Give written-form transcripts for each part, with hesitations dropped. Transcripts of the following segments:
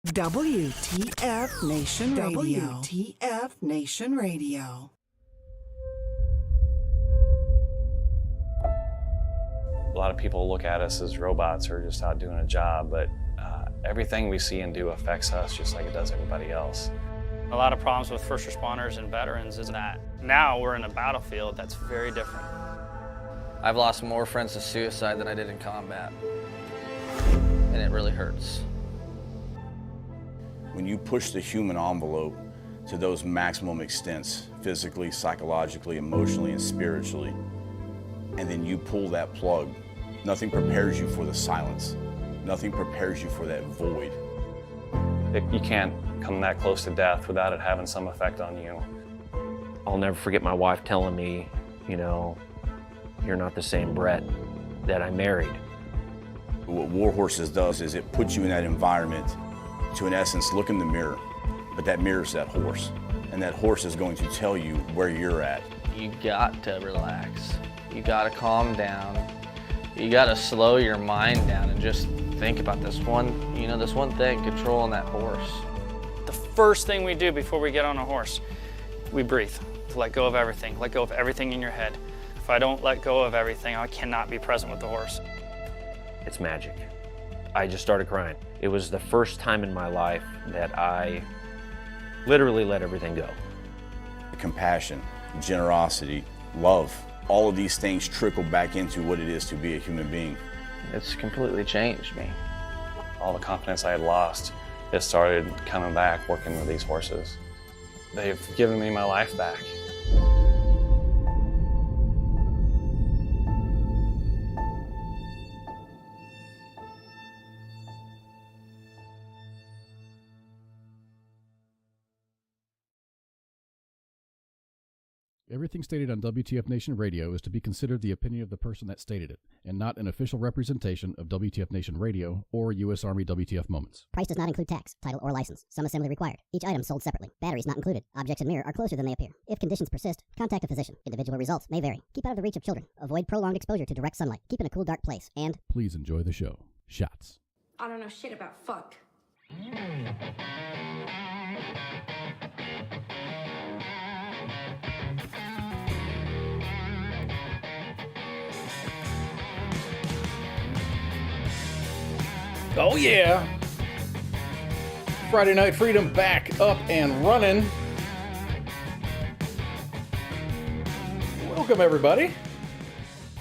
WTF Nation Radio. WTF Nation Radio. A lot of people look at us as robots who are just out doing a job, but everything we see and do affects us just like it does everybody else. A lot of problems with first responders and veterans is that now we're in a battlefield that's very different. I've lost more friends to suicide than I did in combat, and it really hurts. When you push the human envelope to those maximum extents, physically, psychologically, emotionally, and spiritually, and then you pull that plug, nothing prepares you for the silence. Nothing prepares you for that void. You can't come that close to death without it having some effect on you. I'll never forget my wife telling me, you're not the same Brett that I married. What War Horses does is it puts you in that environment to, in essence, look in the mirror, but that mirror's that horse, and that horse is going to tell you where you're at. You got to relax. You got to calm down. You got to slow your mind down and just think about this one thing, controlling that horse. The first thing we do before we get on a horse, we breathe. Let go of everything. Let go of everything in your head. If I don't let go of everything, I cannot be present with the horse. It's magic. I just started crying. It was the first time in my life that I literally let everything go. Compassion, generosity, love, all of these things trickle back into what it is to be a human being. It's completely changed me. All the confidence I had lost, it started coming back working with these horses. They've given me my life back. Everything stated on WTF Nation Radio is to be considered the opinion of the person that stated it, and not an official representation of WTF Nation Radio or U.S. Army WTF Moments. Price does not include tax, title, or license. Some assembly required. Each item sold separately. Batteries not included. Objects in mirror are closer than they appear. If conditions persist, contact a physician. Individual results may vary. Keep out of the reach of children. Avoid prolonged exposure to direct sunlight. Keep in a cool, dark place. And please enjoy the show. Shots. I don't know shit about fuck. Oh yeah! Friday Night Freedom back up and running. Welcome everybody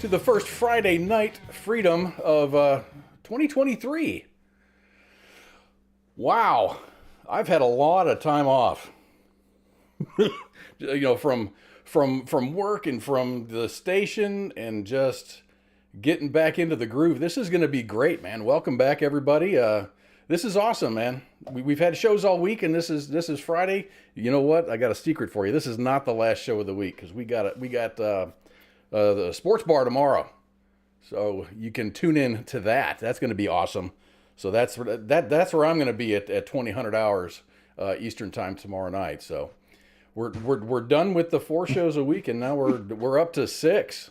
to the first Friday Night Freedom of 2023. Wow, I've had a lot of time off. From work and from the station and just getting back into the groove. This is going to be great, man. Welcome back, everybody. This is awesome, man. We've had shows all week, and this is Friday. You know what? I got a secret for you. This is not the last show of the week because we got the sports bar tomorrow, so you can tune in to that. That's going to be awesome. So that's where I'm going to be at 2000 hours Eastern time tomorrow night. So we're done with the 4 shows a week, and now we're up to 6.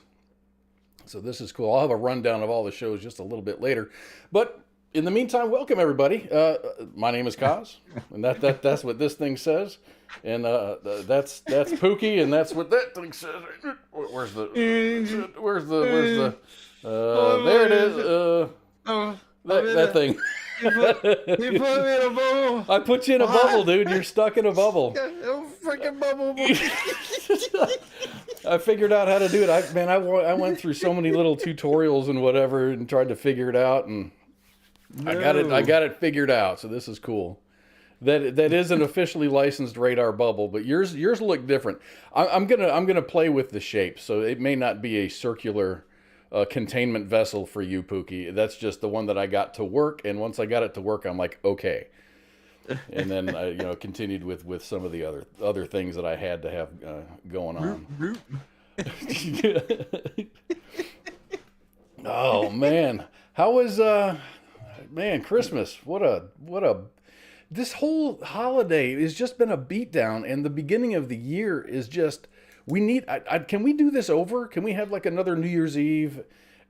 So this is cool. I'll have a rundown of all the shows just a little bit later. But in the meantime, welcome everybody. My name is Kaz, and that's what this thing says. And that's Pookie, and that's what that thing says. Where's the there it is. That thing. You put me in a bubble. I put you in a bubble, dude. You're stuck in a bubble. Freaking bubble. I figured out how to do it. I went through so many little tutorials and whatever and tried to figure it out, and I got it figured out. So this is cool. That is an officially licensed radar bubble, but yours look different. I'm gonna play with the shape, so it may not be a circular containment vessel for you, Pookie. That's just the one that I got to work, and once I got it to work, I'm like, okay. And then I continued with some of the other things that I had to have going on. Oh man, how was Christmas? What a this whole holiday has just been a beatdown, and the beginning of the year is just. We need. Can we do this over? Can we have like another New Year's Eve,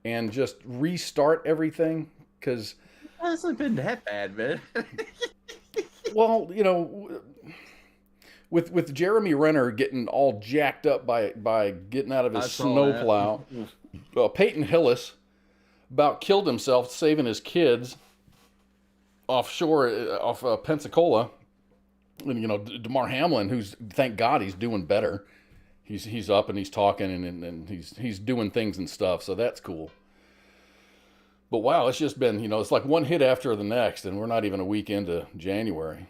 and just restart everything? Because it hasn't been that bad, man. Well, you know, with Jeremy Renner getting all jacked up by getting out of his snowplow, Peyton Hillis about killed himself saving his kids offshore off Pensacola, and you know Damar Hamlin, who's thank God he's doing better. He's up and he's talking and he's doing things and stuff, so that's cool. But wow, it's just been, you know, it's like one hit after the next, and we're not even a week into January.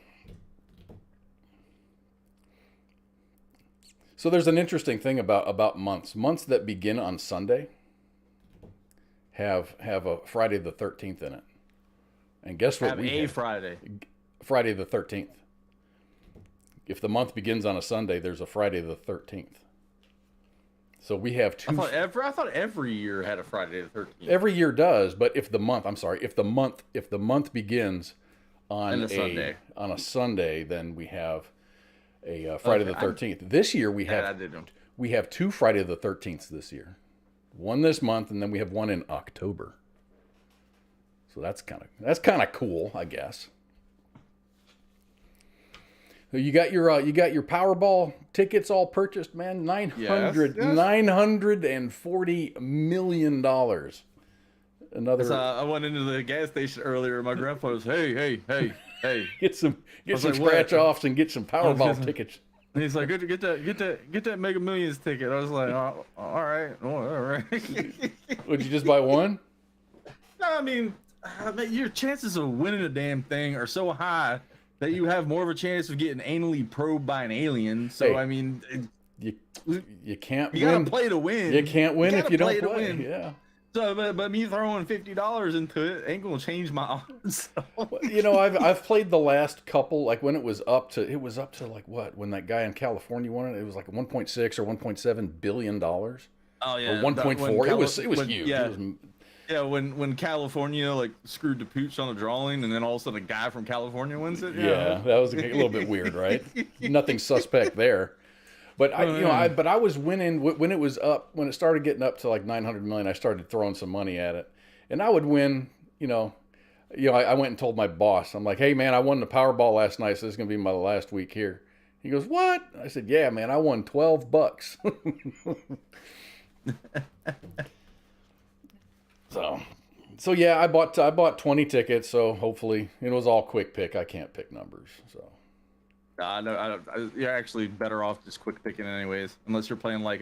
So there's an interesting thing about months. Months that begin on Sunday have a Friday the 13th in it. And guess what we have? Friday. Friday the 13th. If the month begins on a Sunday, there's a Friday the 13th. So we have two. I thought every year had a Friday the 13th. Every year does, but if the month begins on a Sunday, then we have a Friday the 13th. This year we have two Friday the 13ths this year. One this month, and then we have one in October. So that's kind of cool, I guess. You got your Powerball tickets all purchased, man. $940 million. I went into the gas station earlier. My grandpa was, hey. get some scratch offs and get some Powerball tickets. And he's like, get that Mega Millions ticket. I was like, all right. Would you just buy one? No, I mean, your chances of winning a damn thing are so high that you have more of a chance of getting anally probed by an alien. So, hey, I mean, you can't win. You gotta play to win. You can't win if you don't play. Yeah. So, but me throwing $50 into it ain't gonna change my odds. So. You know, I've played the last couple, like when it was up to like what? When that guy in California won it, it was like 1.6 or 1.7 billion dollars. Oh yeah. Or 1.4. It was huge. Yeah. It was, yeah, when California like screwed the pooch on the drawing, and then all of a sudden a guy from California wins it. Yeah, that was a little bit weird, right? Nothing suspect there. But I was winning when it was up, when it started getting up to like 900 million. I started throwing some money at it, and I would win. I went and told my boss, I'm like, hey man, I won the Powerball last night, so this is gonna be my last week here. He goes, what? I said, yeah, man, I won $12. So yeah, I bought 20 tickets. So hopefully it was all quick pick. I can't pick numbers, so. No, you're actually better off just quick picking anyways, unless you're playing like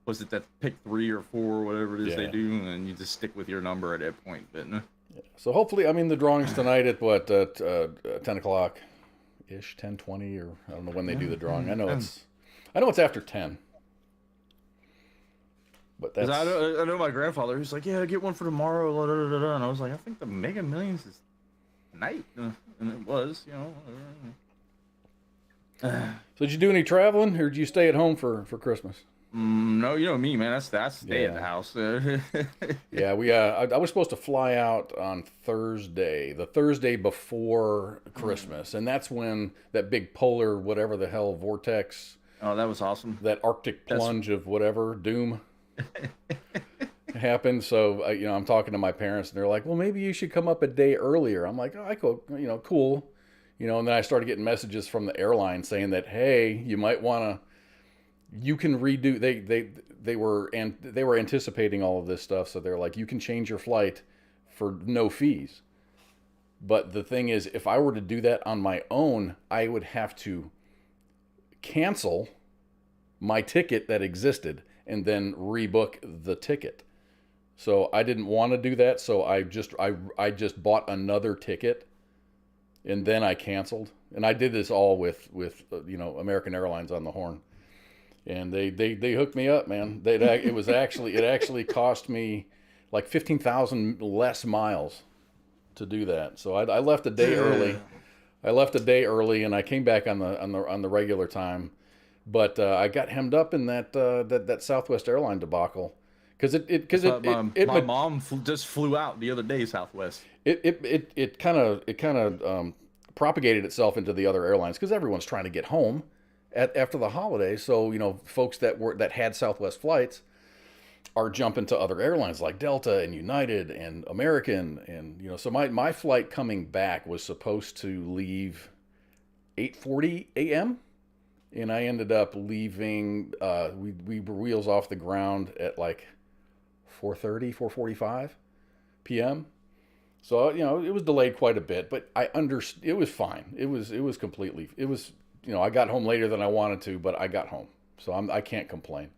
was it that pick 3 or 4 or whatever it is they do, and you just stick with your number at that point. But no. Yeah. So hopefully, I mean, the drawing's tonight at 10 o'clock ish, 10:20, or I don't know when they do the drawing. I know it's after 10. But that's... I know my grandfather. He's like, yeah, get one for tomorrow. And I was like, I think the Mega Millions is tonight, and it was, So did you do any traveling, or did you stay at home for Christmas? No, you know me, man. That's stay at the house. Yeah, I was supposed to fly out on Thursday, the Thursday before Christmas, and that's when that big polar whatever the hell vortex. Oh, that was awesome. That Arctic plunge of whatever doom happened. So I'm talking to my parents, and they're like, "Well, maybe you should come up a day earlier." I'm like, "Oh, I go, cool." And then I started getting messages from the airline saying that, hey, you might want to, you can redo, they were anticipating all of this stuff. So they're like, you can change your flight for no fees. But the thing is, if I were to do that on my own, I would have to cancel my ticket that existed and then rebook the ticket. So I didn't want to do that. So I just bought another ticket. And then I canceled, and I did this all with American Airlines on the horn, and they hooked me up, man. It actually cost me like 15,000 less miles to do that. So I left a day early. And I came back on the regular time, but I got hemmed up in that Southwest airline debacle because my mom just flew out the other day, Southwest. It kind of propagated itself into the other airlines because everyone's trying to get home after the holidays. So folks that had Southwest flights are jumping to other airlines like Delta and United and American, and so my flight coming back was supposed to leave 8:40 a.m. and I ended up leaving. We were wheels off the ground at like 4:45 p.m. So it was delayed quite a bit, but it was fine. It was completely. It was I got home later than I wanted to, but I got home, so I can't complain.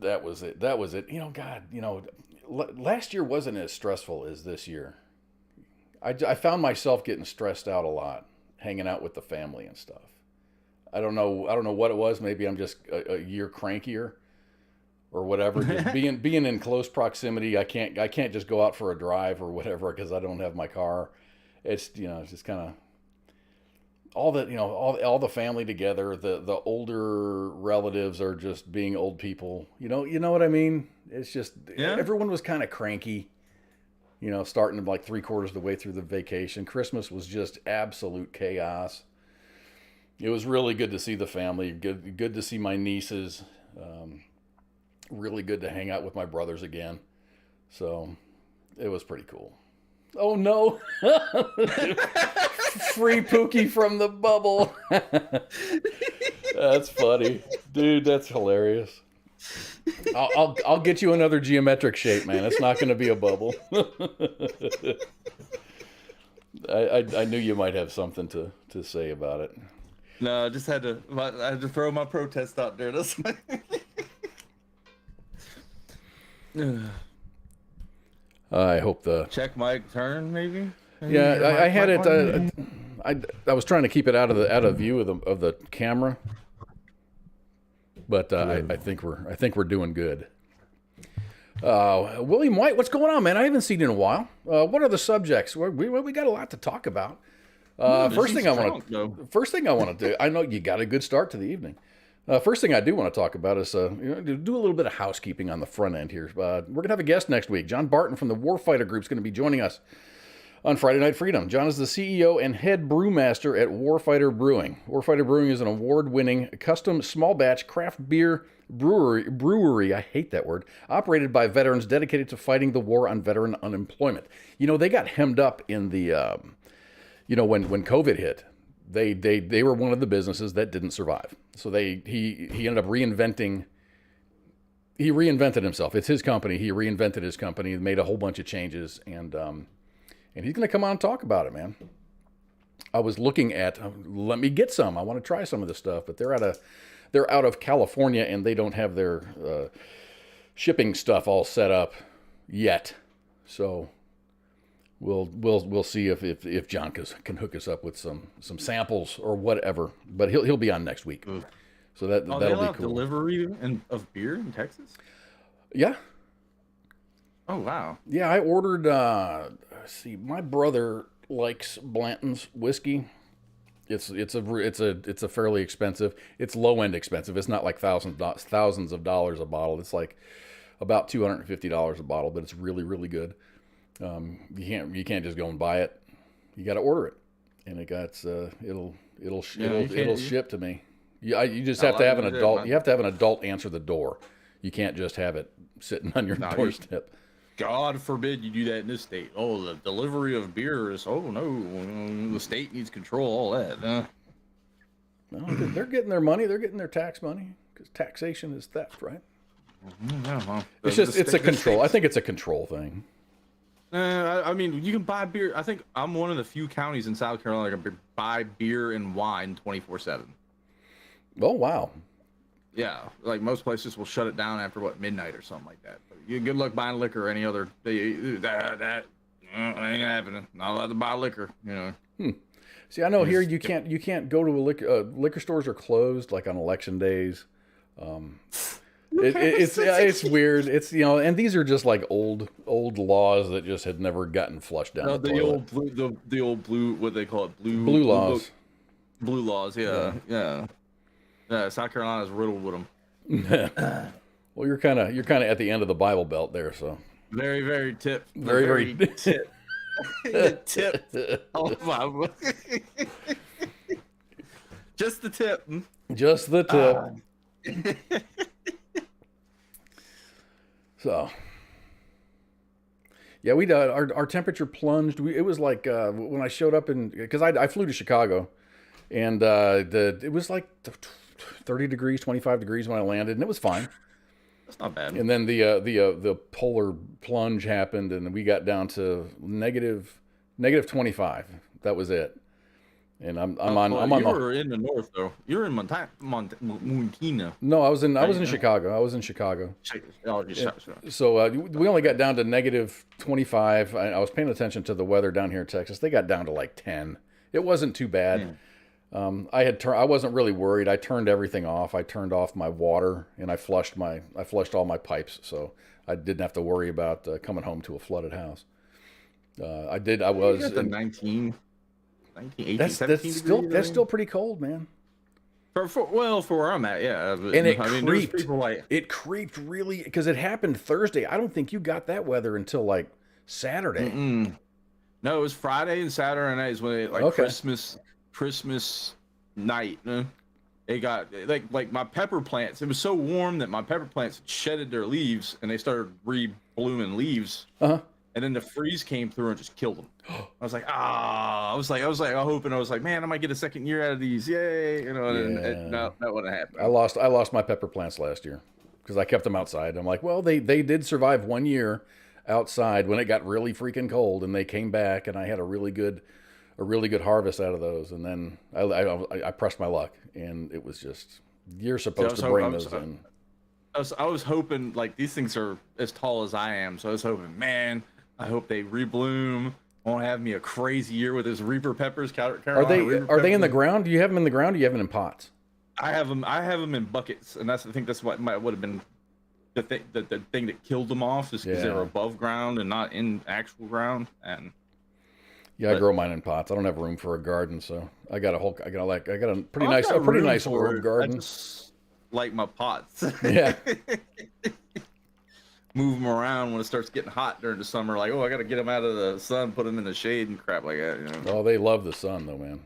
That was it. God, last year wasn't as stressful as this year. I found myself getting stressed out a lot, hanging out with the family and stuff. I don't know what it was. Maybe I'm just a year crankier or whatever. Just being in close proximity. I can't just go out for a drive or whatever because I don't have my car. It's it's just kind of all that all the family together. The older relatives are just being old people. You know what I mean? It's just everyone was kind of cranky. Starting like 3/4 of the way through the vacation. Christmas was just absolute chaos. It was really good to see the family. Good to see my nieces. Really good to hang out with my brothers again. So it was pretty cool. Oh no! Free Pookie from the bubble. That's funny, dude. That's hilarious. I'll get you another geometric shape, man. It's not going to be a bubble. I knew you might have something to say about it. No, I just had to throw my protest out there. I hope the check mic turn maybe. Yeah, I had it. I was trying to keep it out of view of the camera. But I think we're doing good. William White, what's going on, man? I haven't seen you in a while. What are the subjects? We got a lot to talk about. First thing I want to do. I know you got a good start to the evening. First thing I do want to talk about is do a little bit of housekeeping on the front end here. We're gonna have a guest next week. John Barton from the Warfighter Group is going to be joining us on Friday Night Freedom. John is the CEO and head brewmaster at Warfighter Brewing. Warfighter Brewing is an award-winning custom small batch craft beer brewery, I hate that word, operated by veterans dedicated to fighting the war on veteran unemployment. They got hemmed up in the, when COVID hit. They were one of the businesses that didn't survive. So he ended up reinventing. He reinvented himself. It's his company. He reinvented his company, made a whole bunch of changes, and he's going to come on and talk about it, man. I was looking at, let me get some. I want to try some of this stuff, but they're out of California and they don't have their shipping stuff all set up yet. So we'll see if John can hook us up with some samples or whatever. But he'll be on next week. So that'll be cool. Delivery of beer in Texas? Yeah. Oh wow. Yeah, I ordered. See, my brother likes Blanton's whiskey. It's a fairly expensive. It's low end expensive. It's not like thousands of dollars a bottle. It's like about $250 a bottle, but it's really really good. You can't just go and buy it. You got to order it, and it'll ship to me. You just have to have an adult. You have to have an adult answer the door. You can't just have it sitting on your doorstep. God forbid you do that in this state. Oh, the delivery of beer is, oh no, the state needs control, all that. No, they're getting their money. They're getting their tax money because taxation is theft, right? It's a control. I think it's a control thing. I mean, you can buy beer. I think I'm one of the few counties in South Carolina that can buy beer and wine 24/7. Oh, wow. Yeah, like most places will shut it down after midnight or something like that. But good luck buying liquor or any other. That ain't happening. Not allowed to buy liquor. See, I know here you can't go to a liquor stores are closed like on election days. It's weird. It's and these are just like old laws that just had never gotten flushed down. The old blue, what they call it, blue laws. Blue laws, yeah. South Carolina's riddled with them. Well, you're kind of at the end of the Bible Belt there, so very, very tip. Very tip. Tip. Oh my! Just the tip. Just the tip. So, Yeah, we our temperature plunged. It was like when I showed up because I flew to Chicago, and it was like 30 degrees, 25 degrees when I landed, and it was fine. That's not bad. And then the polar plunge happened, and we got down to negative 25. That was it. And I'm on. You were in the north though. You were in Montana. No, I was in Chicago. I was in Chicago. So we only got down to negative 25. I was paying attention to the weather down here in Texas. They got down to like 10. It wasn't too bad. I wasn't really worried. I turned everything off. I turned off my water and I flushed all my pipes, so I didn't have to worry about coming home to a flooded house. I was in 19, 18, that's 17 that's still pretty cold, man. For where I'm at, yeah. And it creeped. It creeped really because it happened Thursday. I don't think you got that weather until like Saturday. No, it was Friday and Saturday nights when it Christmas night. It got like my pepper plants. It was so warm that my pepper plants shedded their leaves and they started re-blooming leaves. And then the freeze came through and just killed them. I was like, I was hoping, man, I might get a second year out of these. Yay. No, that wouldn't happen. I lost my pepper plants last year because I kept them outside. I'm like, well, they did survive 1 year outside when it got really freaking cold, and they came back, and I had a really good harvest out of those. And then I pressed my luck, and it was just, you're supposed to bring those in. I was hoping, like, these things are as tall as I am, so I was hoping, man, I hope they rebloom. Won't have me a crazy year with his Reaper peppers. Are they in the ground? Do you have them in the ground? Or do you have them in pots? I have them in buckets, and I think that's what would have been the thing that killed them off, just because they were above ground and not in actual ground. And I grow mine in pots. I don't have room for a garden, so I got a pretty nice herb garden. I just like my pots. Yeah. Move them around when it starts getting hot during the summer. Like, I got to get them out of the sun, put them in the shade and crap like that. Oh, they love the sun, though, man.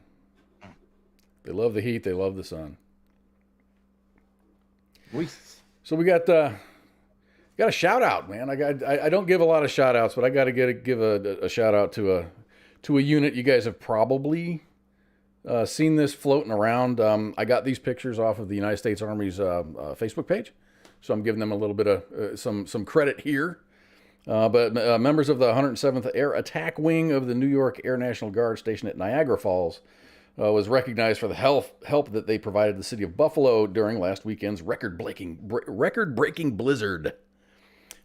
They love the heat. They love the sun. So we got a shout out, man. I don't give a lot of shout outs, but I got to give a shout out to a unit. You guys have probably seen this floating around. I got these pictures off of the United States Army's Facebook page. So I'm giving them a little bit of some credit here. But members of the 107th Air Attack Wing of the New York Air National Guard stationed at Niagara Falls was recognized for the help that they provided the city of Buffalo during last weekend's record-breaking blizzard.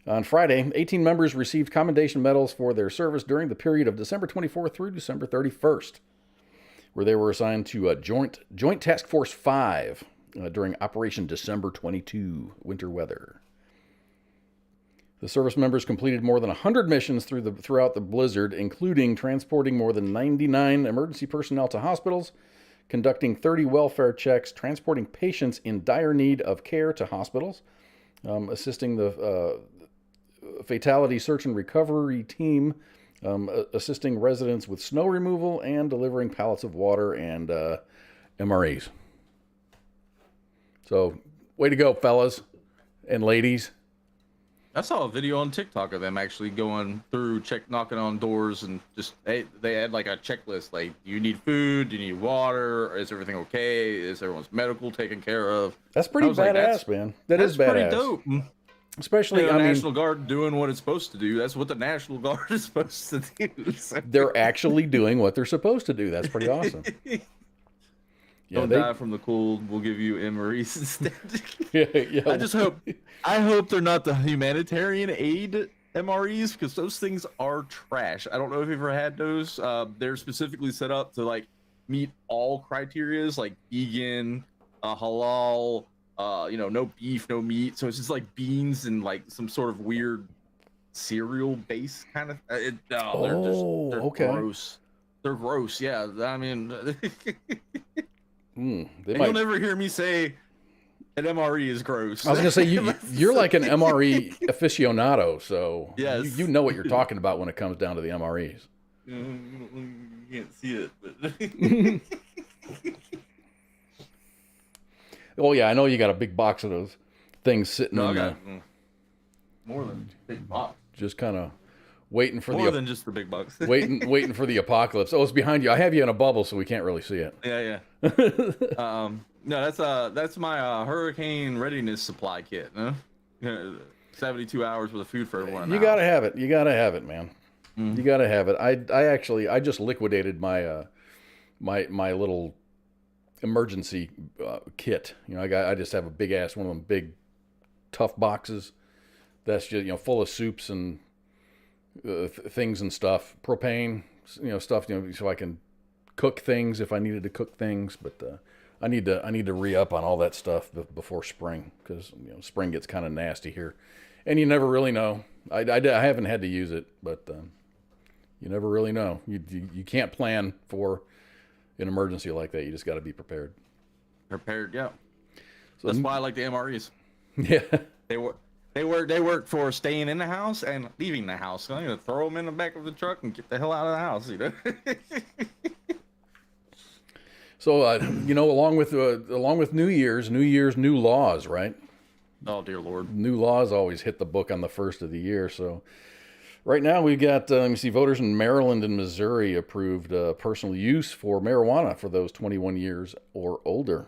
On Friday, 18 members received commendation medals for their service during the period of December 24th through December 31st, where they were assigned to Joint Task Force 5. During Operation December 22 winter weather. The service members completed more than 100 missions throughout the blizzard, including transporting more than 99 emergency personnel to hospitals, conducting 30 welfare checks, transporting patients in dire need of care to hospitals, assisting the fatality search and recovery team, assisting residents with snow removal, and delivering pallets of water and MREs. So, way to go, fellas and ladies. I saw a video on TikTok of them actually going through, knocking on doors, and just they had like a checklist, like, do you need food? Do you need water? Is everything okay? Is everyone's medical taken care of? That's pretty badass, man. That's pretty dope. Especially, the National Guard doing what it's supposed to do. That's what the National Guard is supposed to do. So. They're actually doing what they're supposed to do. That's pretty awesome. Don't die from the cold. We'll give you MREs instead. Yeah. I hope they're not the humanitarian aid MREs, because those things are trash. I don't know if you've ever had those. They're specifically set up to like meet all criterias, like vegan, halal, no beef, no meat. So it's just like beans and like some sort of weird cereal base kind of. They're gross. They're gross. Yeah, I mean. You'll never hear me say an MRE is gross. I was going to say, you're like an MRE aficionado, so yes. you know what you're talking about when it comes down to the MREs. You can't see it, but... Oh, yeah, I know you got a big box of those things sitting I got more than a big box. Just kind of waiting for More the than just the big bucks. waiting for the apocalypse. Oh, it's behind you. I have you in a bubble, so we can't really see it. Yeah. No, that's my hurricane readiness supply kit. Huh? 72 hours worth of food for everyone. You gotta have it. You gotta have it, man. You gotta have it. I just liquidated my my little emergency kit. You know, I just have a big ass one of them big tough boxes that's just, you know, full of soups and things and stuff, propane, you know, stuff, you know, so I can cook things if I needed to cook things. But I need to re-up on all that stuff before spring, because, you know, spring gets kind of nasty here, and you never really know. I haven't had to use it, but you never really know. You can't plan for an emergency like that. You just got to be prepared. Yeah. So that's why I like the MREs. Yeah. They work for staying in the house and leaving the house. So I'm gonna throw them in the back of the truck and get the hell out of the house, you know. So you know, along with New Year's, new laws, right? Oh dear Lord. New laws always hit the book on the first of the year. So right now we've got, let me see, voters in Maryland and Missouri approved personal use for marijuana for those 21 years or older.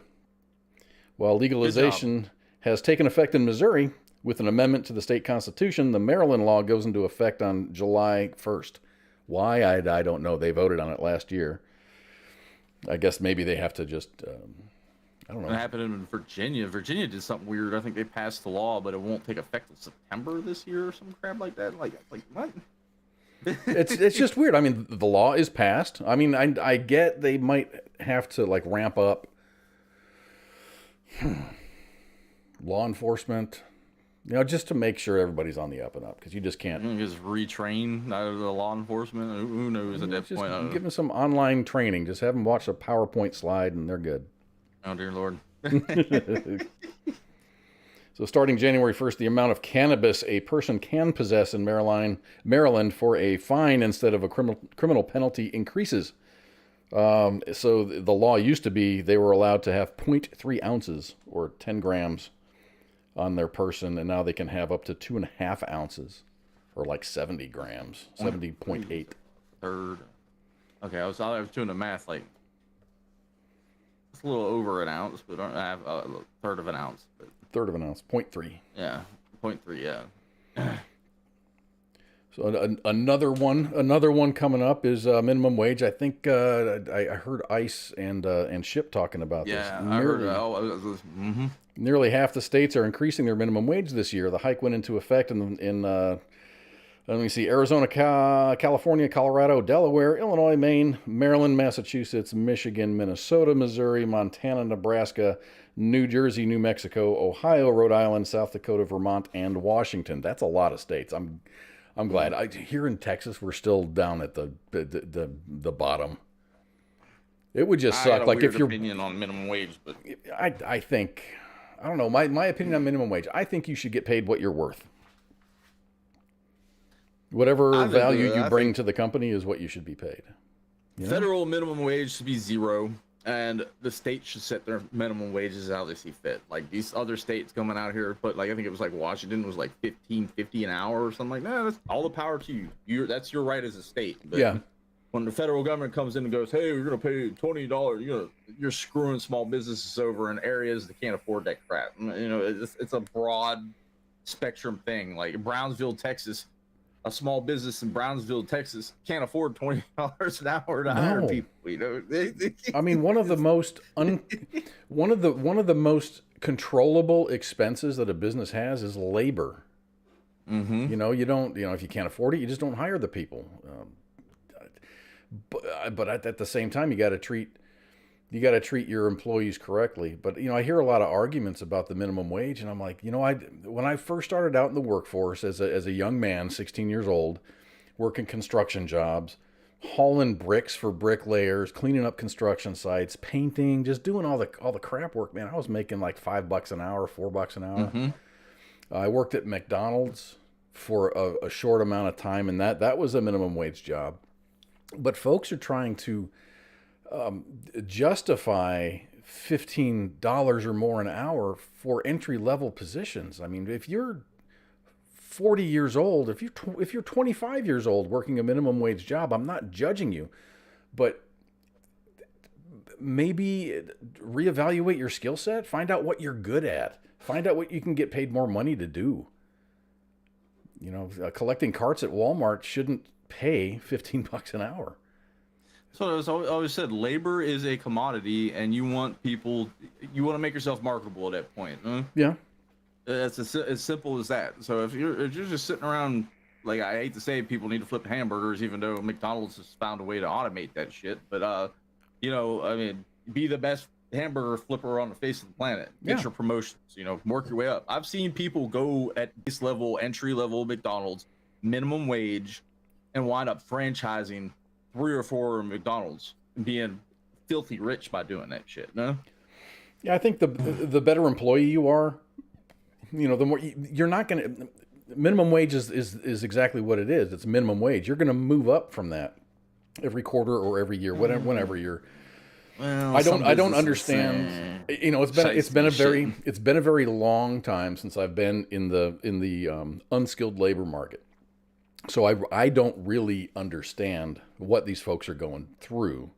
While legalization has taken effect in Missouri with an amendment to the state constitution, the Maryland law goes into effect on July 1st. Why? I don't know. They voted on it last year. I guess maybe they have to just, I don't know. It happened in Virginia. Virginia did something weird. I think they passed the law, but it won't take effect until September this year or some crap like that. Like what? It's just weird. I mean, the law is passed. I mean, I get they might have to like ramp up law enforcement, you know, just to make sure everybody's on the up and up, because you just can't just retrain the law enforcement. Who knows at that point? Give them some online training. Just have them watch a PowerPoint slide and they're good. Oh dear Lord. So starting January 1st, the amount of cannabis a person can possess in Maryland for a fine instead of a criminal penalty increases. So the law used to be they were allowed to have 0.3 ounces or 10 grams on their person, and now they can have up to 2.5 ounces or like 70 grams, 70.8. Third. Okay, I was doing the math, like it's a little over an ounce, but I have a third of an ounce. But... Third of an ounce, 0.3. Yeah, 0.3, yeah. So another one coming up is minimum wage. I think I heard ICE and SHIP talking about this. Yeah, I heard. Nearly half the states are increasing their minimum wage this year. The hike went into effect in let me see, Arizona, California, Colorado, Delaware, Illinois, Maine, Maryland, Massachusetts, Michigan, Minnesota, Missouri, Montana, Nebraska, New Jersey, New Mexico, Ohio, Rhode Island, South Dakota, Vermont, and Washington. That's a lot of states. I'm glad. Here in Texas, we're still down at the bottom. It would just suck. Like if your opinion on minimum wage, but I think, I don't know. My opinion on minimum wage. I think you should get paid what you're worth. Whatever value you bring to the company is what you should be paid. You know? Federal minimum wage should be 0, and the state should set their minimum wages how they see fit. Like these other states coming out here, but like I think it was like Washington was like $15.50 an hour or something like that. That's all the power to you. That's your right as a state. But yeah. When the federal government comes in and goes, "Hey, we're gonna pay $20," you're screwing small businesses over in areas that can't afford that crap. You know, it's a broad spectrum thing. Like Brownsville, Texas. A small business in Brownsville, Texas, can't afford $20 an hour to hire people. You know, I mean, one of the most controllable expenses that a business has is labor. Mm-hmm. You know, if you can't afford it, you just don't hire the people. But at the same time, you got to treat your employees correctly. But I hear a lot of arguments about the minimum wage, and I'm like, when I first started out in the workforce as a young man, 16 years old, working construction jobs, hauling bricks for bricklayers, cleaning up construction sites, painting, just doing all the crap work, man, I was making like $5 an hour, $4 an hour. Mm-hmm. I worked at McDonald's for a short amount of time, and that was a minimum wage job. But folks are trying to justify $15 or more an hour for entry-level positions. I mean, if you're 40 years old, if you're 25 years old working a minimum wage job, I'm not judging you, but maybe reevaluate your skill set, find out what you're good at, find out what you can get paid more money to do. You know, collecting carts at Walmart shouldn't pay $15 an hour. So as I always said, labor is a commodity, and you want to make yourself marketable at that point. Huh? Yeah. It's as simple as that. So if you're just sitting around, like, I hate to say people need to flip hamburgers, even though McDonald's has found a way to automate that shit. But you know, I mean, be the best hamburger flipper on the face of the planet. Get your promotions, you know, work your way up. I've seen people go at this level, entry level McDonald's, minimum wage, and wind up franchising 3 or 4 McDonald's and being filthy rich by doing that shit. No? Yeah, I think the better employee you are, you know, the more you're not going to. Minimum wage is exactly what it is. It's minimum wage. You're going to move up from that every quarter or every year, whenever you're. Well, I don't understand. You know, it's been a very long time since I've been in the unskilled labor market. So I don't really understand what these folks are going through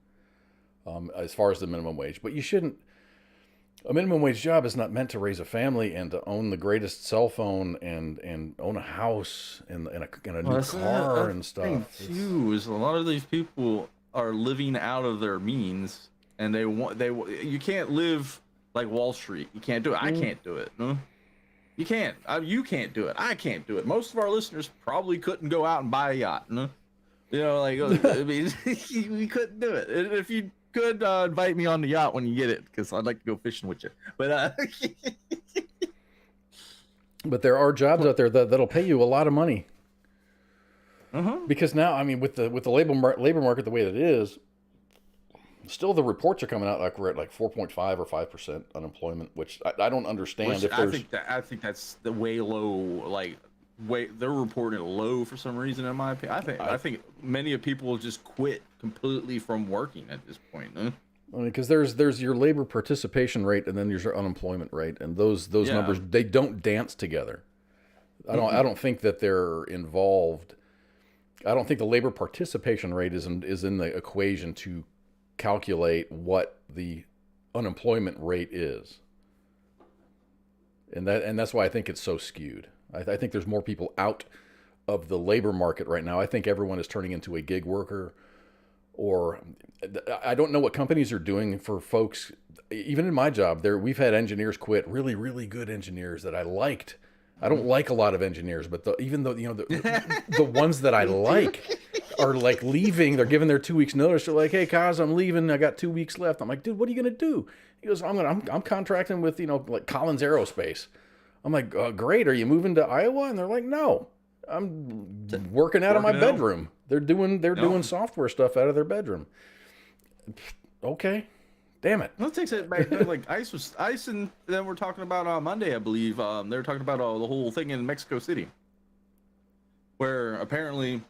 as far as the minimum wage. But you shouldn't. A minimum wage job is not meant to raise a family and to own the greatest cell phone and own a house and a new car and stuff. Too, is a lot of these people are living out of their means, and you can't live like Wall Street. You can't do it. I can't do it. No? You can't. You can't do it. I can't do it. Most of our listeners probably couldn't go out and buy a yacht. No? You know, like, I mean, we couldn't do it. And if you could, invite me on the yacht when you get it, because I'd like to go fishing with you. But but there are jobs out there that'll pay you a lot of money. Because now, I mean, with the labor market the way that it is, still the reports are coming out like we're at like 4.5 or 5% unemployment, which I don't understand. I think that's the way low. Like, they're reporting it low for some reason. In my opinion, I think many of people just quit completely from working at this point. Huh? I mean, because there's your labor participation rate and then there's your unemployment rate, and those numbers, they don't dance together. I don't think that they're involved. I don't think the labor participation rate is in the equation to calculate what the unemployment rate is, and that's why I think it's so skewed. I think there's more people out of the labor market right now. I think everyone is turning into a gig worker, or I don't know what companies are doing for folks. Even in my job, we've had engineers quit, really, really good engineers that I liked. I don't like a lot of engineers, but even though, you know, the ones that I like are like leaving. They're giving their 2 weeks notice. They're like, "Hey, Kaz, I'm leaving. I got 2 weeks left." I'm like, "Dude, what are you gonna do?" He goes, "I'm contracting with, you know, like Collins Aerospace." I'm like, "Great. Are you moving to Iowa?" And they're like, "No, I'm working out of my bedroom." They're doing software stuff out of their bedroom. Okay. Damn it. Let's take it back. Like ICE, and then we're talking about on Monday, I believe. They were talking about the whole thing in Mexico City, where apparently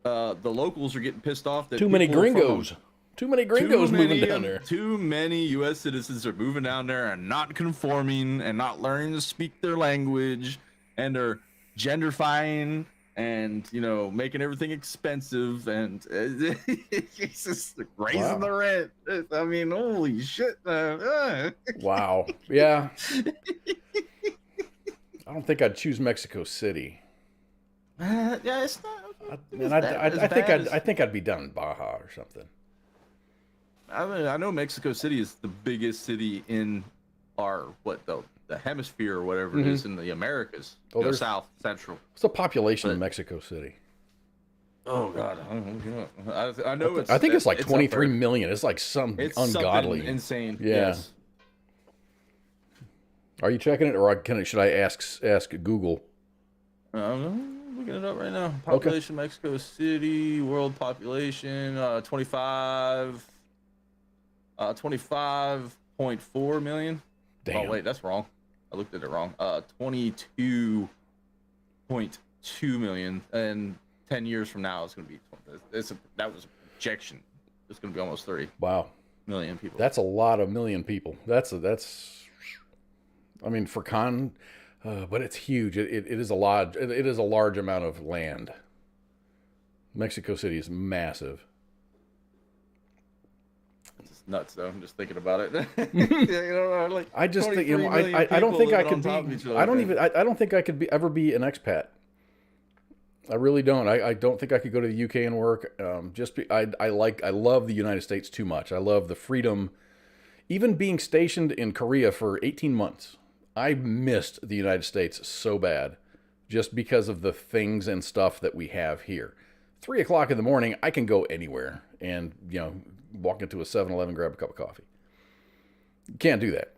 the locals are getting pissed off that too many gringos moving down there. Too many U.S. citizens are moving down there and not conforming and not learning to speak their language, and they're gentrifying and, you know, making everything expensive, and it's just raising the rent. I mean, holy shit. Wow. Yeah. I don't think I'd choose Mexico City. Yeah, it's not. I think I'd be down in Baja or something. I mean, I know Mexico City is the biggest city in our the hemisphere or whatever it is in the Americas. Oh, South Central. What's the population of Mexico City? Oh God, I know. I think it's like 23 million. It's like ungodly, insane. Yeah. Yes. Are you checking it, or should I ask Google? I'm looking it up right now. Population Mexico City, world population 25.4 million. Damn. Oh wait, that's wrong. I looked at it wrong. 22.2 million, and 10 years from now it's going to be. That was a projection. It's going to be almost 30. Wow. Million people. That's a lot of million people. That's. I mean, But it's huge. It is a large. It is a large amount of land. Mexico City is massive. It's nuts though. I'm just thinking about it. You know, like I just think, 23 million I don't think people I living could on top of be. each other. I don't even. I don't think I could ever be an expat. I really don't. I don't think I could go to the UK and work. I love the United States too much. I love the freedom. Even being stationed in Korea for 18 months, I missed the United States so bad, just because of the things and stuff that we have here. 3 o'clock in the morning, I can go anywhere and, walk into a 7-Eleven, grab a cup of coffee. You can't do that.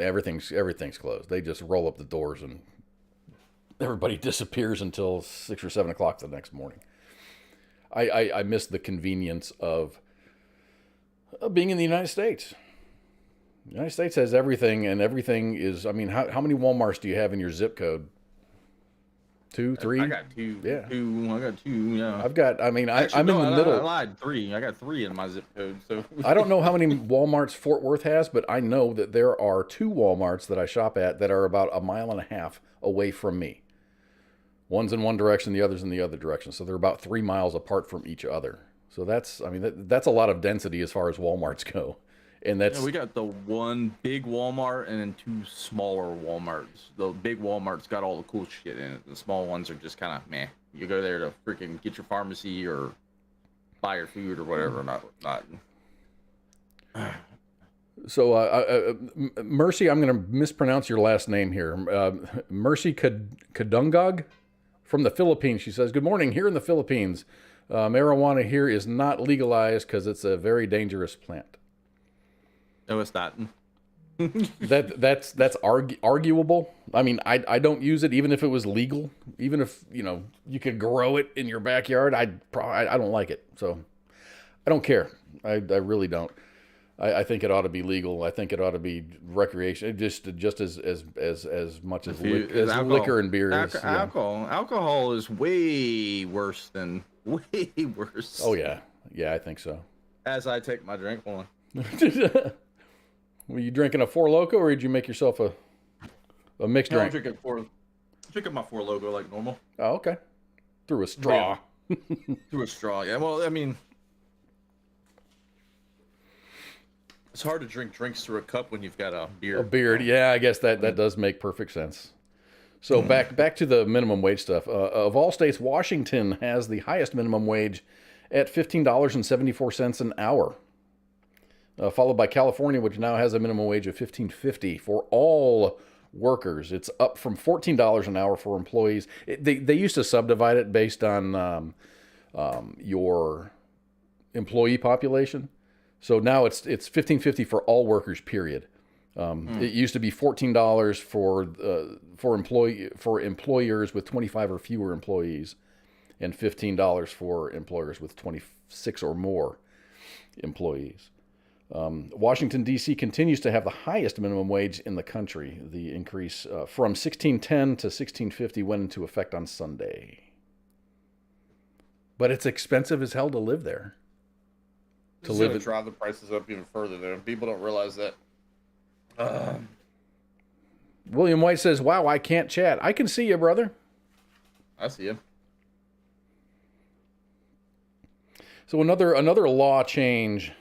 Everything's closed. They just roll up the doors and everybody disappears until 6 or 7 o'clock the next morning. I miss the convenience of being in the United States. The United States has everything, and everything is, how many Walmarts do you have in your zip code? 2, 3? I got 2. Yeah. 2. I got 2. Yeah. I've got, I'm in the I middle. lied. 3. I got 3 in my zip code. So I don't know how many Walmarts Fort Worth has, but I know that there are 2 Walmarts that I shop at that are about 1.5 miles away from me. One's in one direction, the other's in the other direction. So they're about 3 miles apart from each other. So that's a lot of density as far as Walmarts go. And that's, we got the one big Walmart and then 2 smaller Walmarts. The big Walmart's got all the cool shit in it. The small ones are just kind of meh. You go there to freaking get your pharmacy or buy your food or whatever. Not. So, Mercy, I'm going to mispronounce your last name here. Mercy Kadungog from the Philippines. She says, "Good morning. Here in the Philippines, marijuana here is not legalized because it's a very dangerous plant." No, it's not. That's arguable. I don't use it even if it was legal. Even if you could grow it in your backyard, I don't like it. So I don't care. I really don't. I think it ought to be legal. I think it ought to be recreation, just as much as liquor and beer is. Alcohol is way worse. Oh yeah, I think so. As I take my drink, one. Were you drinking a Four Loko, or did you make yourself a mixed drink? I'm drinking my Four Loko like normal. Oh, okay. Through a straw. Yeah. Through a straw, yeah. Well, it's hard to drink drinks through a cup when you've got a beard. A beard, yeah. I guess that does make perfect sense. So back to the minimum wage stuff. Of all states, Washington has the highest minimum wage at $15.74 an hour. Followed by California, which now has a minimum wage of $15.50 for all workers. It's up from $14 an hour for employees. They used to subdivide it based on your employee population. So now it's $15.50 for all workers. Period. It used to be $14 for employers with 25 or fewer employees, and $15 for employers with 26 or more employees. Washington, D.C. continues to have the highest minimum wage in the country. The increase from $16.10 to $16.50 went into effect on Sunday. But it's expensive as hell to live there. It's going to drive the prices up even further there. People don't realize that. William White says, "Wow, I can't chat." I can see you, brother. I see you. So another law change.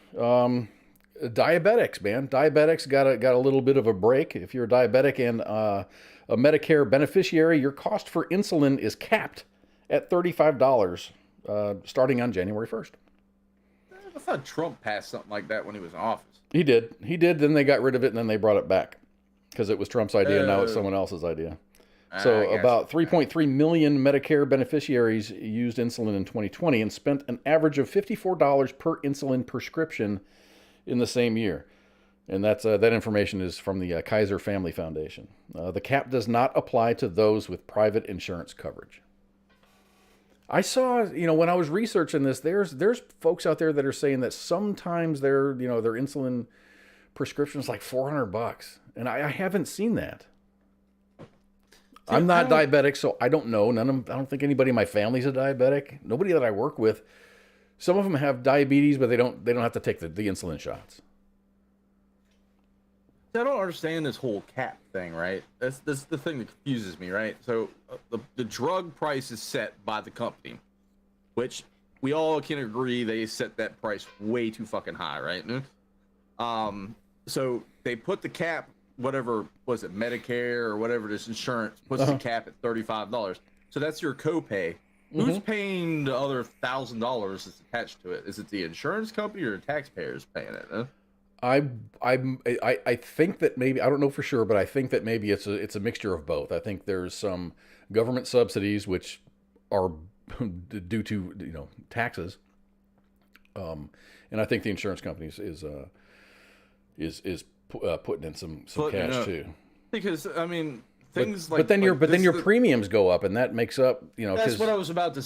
Diabetics, man. Diabetics got a little bit of a break. If you're a diabetic and a Medicare beneficiary, your cost for insulin is capped at $35 starting on January 1st. I thought Trump passed something like that when he was in office. He did. Then they got rid of it, and then they brought it back because it was Trump's idea, and now it's someone else's idea. So about 3.3 million Medicare beneficiaries used insulin in 2020 and spent an average of $54 per insulin prescription in the same year. And that information is from the Kaiser Family Foundation. The cap does not apply to those with private insurance coverage. I saw, when I was researching this, there's folks out there that are saying that sometimes their insulin prescription is like $400, and I haven't seen that. I'm not diabetic, so I don't know. I don't think anybody in my family's a diabetic. Nobody that I work with. Some of them have diabetes, but they don't have to take the insulin shots. I don't understand this whole cap thing, right? That's the thing that confuses me, right? So the drug price is set by the company, which we all can agree they set that price way too fucking high, right? So they put the cap, whatever was it, Medicare or whatever this insurance puts the cap at $35. So that's your copay. Who's paying the other $1,000 that's attached to it? Is it the insurance company or the taxpayers paying it? Huh? I think that maybe, I don't know for sure, but I think that maybe it's a mixture of both. I think there's some government subsidies which are due to taxes, and I think the insurance companies is putting in some cash too. Because I mean. But then your premiums go up, and that makes up, That's what I was about to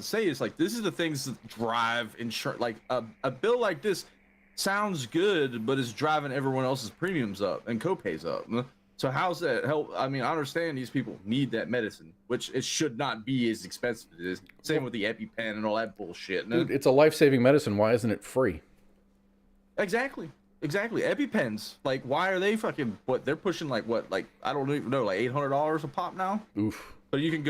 say. Is like this is the things that drive insurance. Like a bill like this sounds good, but it's driving everyone else's premiums up and copays up. So how's that help? I mean, I understand these people need that medicine, which it should not be as expensive as it is. Same with the EpiPen and all that bullshit. Dude, it's a life-saving medicine. Why isn't it free? Exactly. EpiPens, like, why are they fucking they're pushing like I don't even know, like $800 a pop now. Oof. But you can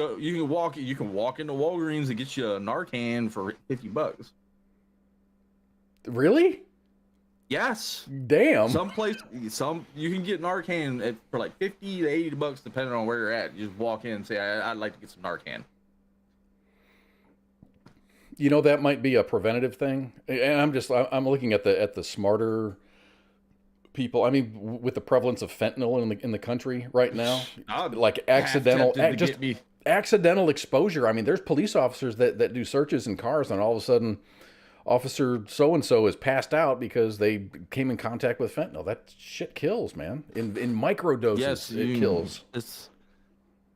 walk into Walgreens and get you a Narcan for $50. Really? Yes. Damn. You can get Narcan for like $50 to $80 depending on where you're at. You just walk in and say, I'd like to get some Narcan. That might be a preventative thing, and I'm looking at the smarter people. I mean, with the prevalence of fentanyl in the country right now, like accidental exposure. I mean, there's police officers that do searches in cars, and all of a sudden, officer so and so is passed out because they came in contact with fentanyl. That shit kills, man. In micro doses, it kills.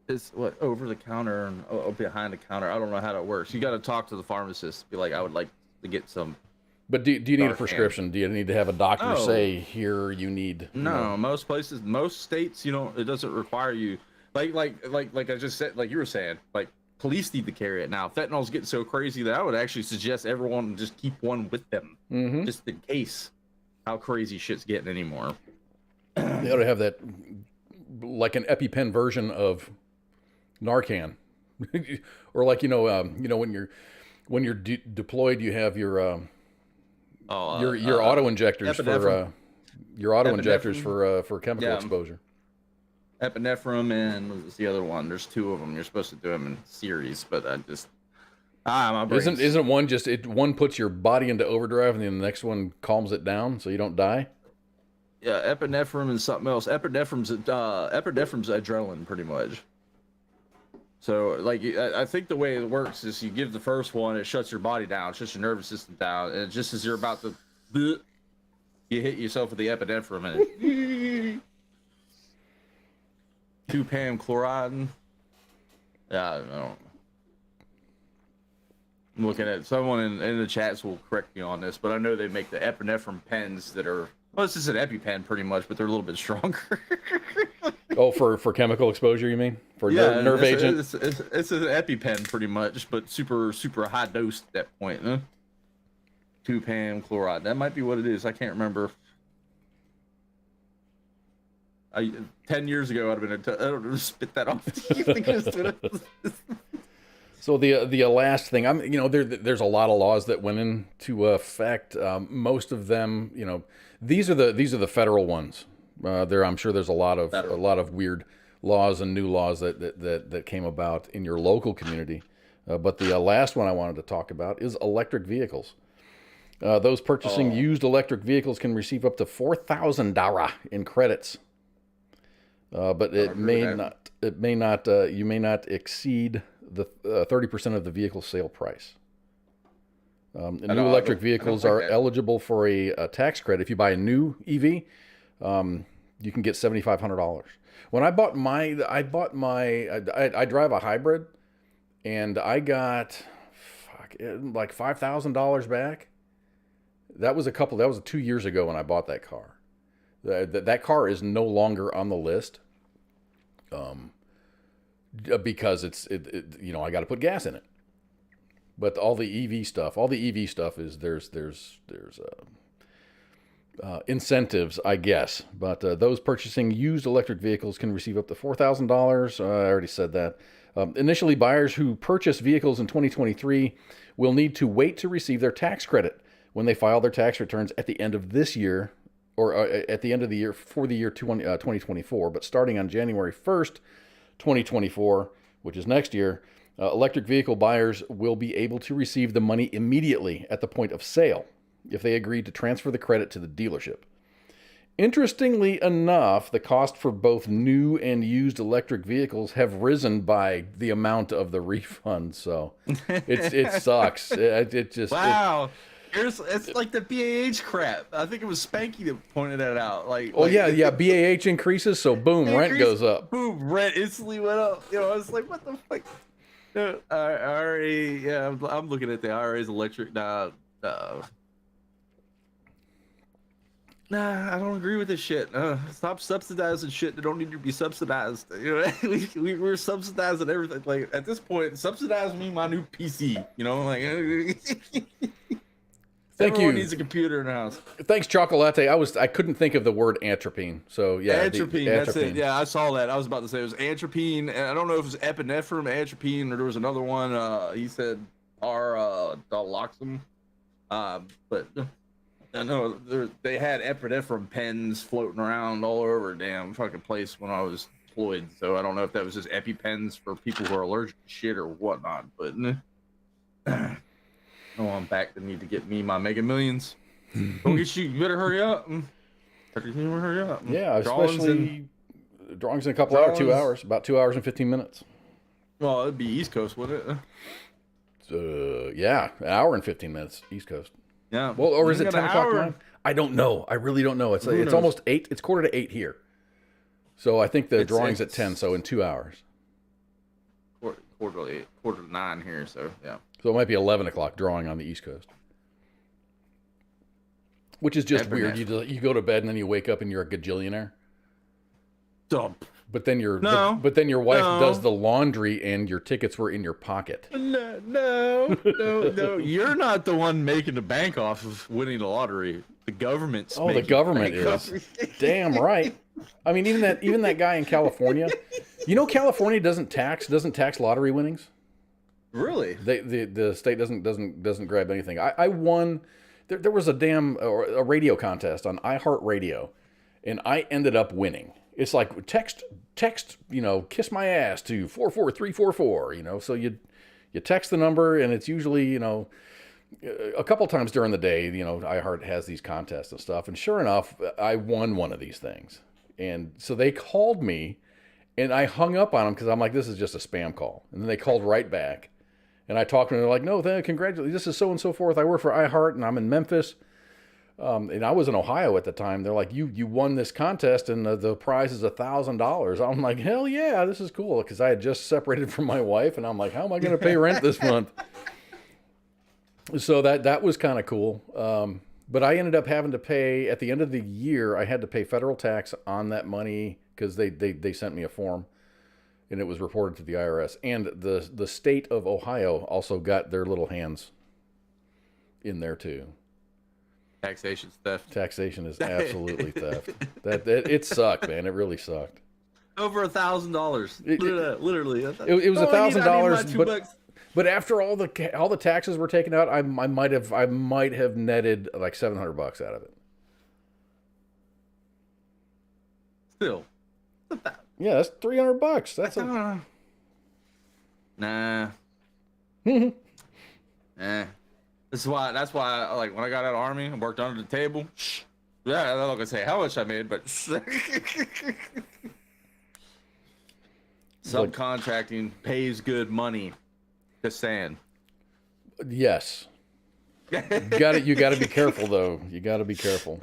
It's what, over the counter and behind the counter. I don't know how that works. You got to talk to the pharmacist. Be like, I would like to get some. But do you need a prescription? Do you need to have a doctor say here you need? No, most places, most states, it doesn't require you. Like I just said, like you were saying, like police need to carry it now. Fentanyl's getting so crazy that I would actually suggest everyone just keep one with them, just in case how crazy shit's getting anymore. They ought to have that, like an EpiPen version of Narcan, or like when you're deployed, you have your auto injectors for chemical exposure. Epinephrine and what was the other one? There's two of them. You're supposed to do them in series, but I just my brain's... isn't one just one puts your body into overdrive and then the next one calms it down so you don't die? Yeah, epinephrine and something else. Epinephrine's adrenaline, pretty much. So, like, I think the way it works is you give the first one, it shuts your body down, it shuts your nervous system down, and just as you're about to, you hit yourself with the epinephrine, and 2-Pam chloride. Yeah, I don't know. I'm looking at someone in the chats will correct me on this, but I know they make the epinephrine pens that are, well, it's just an EpiPen pretty much, but they're a little bit stronger. Oh, for chemical exposure, you mean? For nerve agent? It's an EpiPen pretty much, but super high dose at that point. Huh? 2-Pam chloride. That might be what it is. I can't remember. 10 years ago, I'd have been I don't know, spit that off. So the last thing, there's a lot of laws that went into effect. Most of them, these are the federal ones. I'm sure there's a lot of weird laws and new laws that came about in your local community. But the last one I wanted to talk about is electric vehicles. Those purchasing used electric vehicles can receive up to $4,000 in credits. But you may not exceed the 30% of the vehicle sale price. New electric vehicles are eligible for a tax credit. If you buy a new EV, you can get $7,500. When I bought I drive a hybrid, and I got like $5,000 back. That was 2 years ago when I bought that car. That car is no longer on the list. Because I got to put gas in it. But all the EV stuff is there's incentives, I guess. But those purchasing used electric vehicles can receive up to $4,000. I already said that. Initially, buyers who purchase vehicles in 2023 will need to wait to receive their tax credit when they file their tax returns at the end of this year, or at the end of the year for the year 2024. But starting on January 1st, 2024, which is next year, electric vehicle buyers will be able to receive the money immediately at the point of sale if they agree to transfer the credit to the dealership. Interestingly enough, the cost for both new and used electric vehicles have risen by the amount of the refund. So it sucks. It just wow. It's like the BAH crap. I think it was Spanky that pointed that out. Yeah. BAH increases, so boom, rent goes up. Boom, rent instantly went up. You know, I was like, what the fuck? No, IRA. Yeah, I'm looking at the IRA's electric. Nah, I don't agree with this shit. Stop subsidizing shit that don't need to be subsidized. You know, we're subsidizing everything. Like at this point, subsidize me my new PC. You know, like everyone needs a computer in the house. Thanks, Chocolate. I couldn't think of the word atropine. So yeah, atropine. That's it. Yeah, I saw that. I was about to say it was atropine, and I don't know if it was epinephrine, atropine, or there was another one. He said doloxam. But I know they had epinephrine pens floating around all over a damn fucking place when I was deployed. So I don't know if that was just EpiPens for people who are allergic to shit or whatnot. But no, I'm back to need to get me my Mega Millions. Don't get you. You better hurry up. Hurry up. Yeah, especially drawings in a couple hours, 2 hours, about 2 hours and 15 minutes. Well, it'd be East Coast, wouldn't it? Yeah, an hour and 15 minutes East Coast. Yeah. Well, or is it 10 o'clock now? I don't know. I really don't know. It's almost 8. It's 7:45 here. So I think the drawing's at 10. So in 2 hours. Quarter to 9 here. So yeah. So it might be 11 o'clock drawing on the East Coast. Which is just weird. You go to bed and then you wake up and you're a gajillionaire. Dump. But then your wife does the laundry and your tickets were in your pocket. No. You're not the one making the bank off of winning the lottery. The government's the government is. Damn right. I mean, even that guy in California. You know, California doesn't tax lottery winnings. Really? The state doesn't grab anything. I won. There was a radio contest on iHeartRadio, and I ended up winning. It's like text, kiss my ass to 44344, so you text the number, and it's usually, a couple times during the day, iHeart has these contests and stuff. And sure enough, I won one of these things. And so they called me, and I hung up on them because I'm like, this is just a spam call. And then they called right back, and I talked to them, and they're like, no, congratulations, this is so and so forth. I work for iHeart, and I'm in Memphis. And I was in Ohio at the time. They're like, you won this contest and the prize is $1,000. I'm like, hell yeah, this is cool. Because I had just separated from my wife, and I'm like, how am I going to pay rent this month? So that was kind of cool. But I ended up having to pay, at the end of the year, I had to pay federal tax on that money because they sent me a form, and it was reported to the IRS. And the state of Ohio also got their little hands in there too. Taxation's theft. Taxation is absolutely theft. It sucked, man. It really sucked. Over $1,000. Literally. It was $1,000, but after all the taxes were taken out, I might have netted like $700 out of it. Still. Yeah, that's $300. That's Nah. That's why like when I got out of the Army, I worked under the table. Yeah, I'm not gonna say how much I made, but subcontracting pays good money. Just saying. Yes. You got to be careful though. You got to be careful.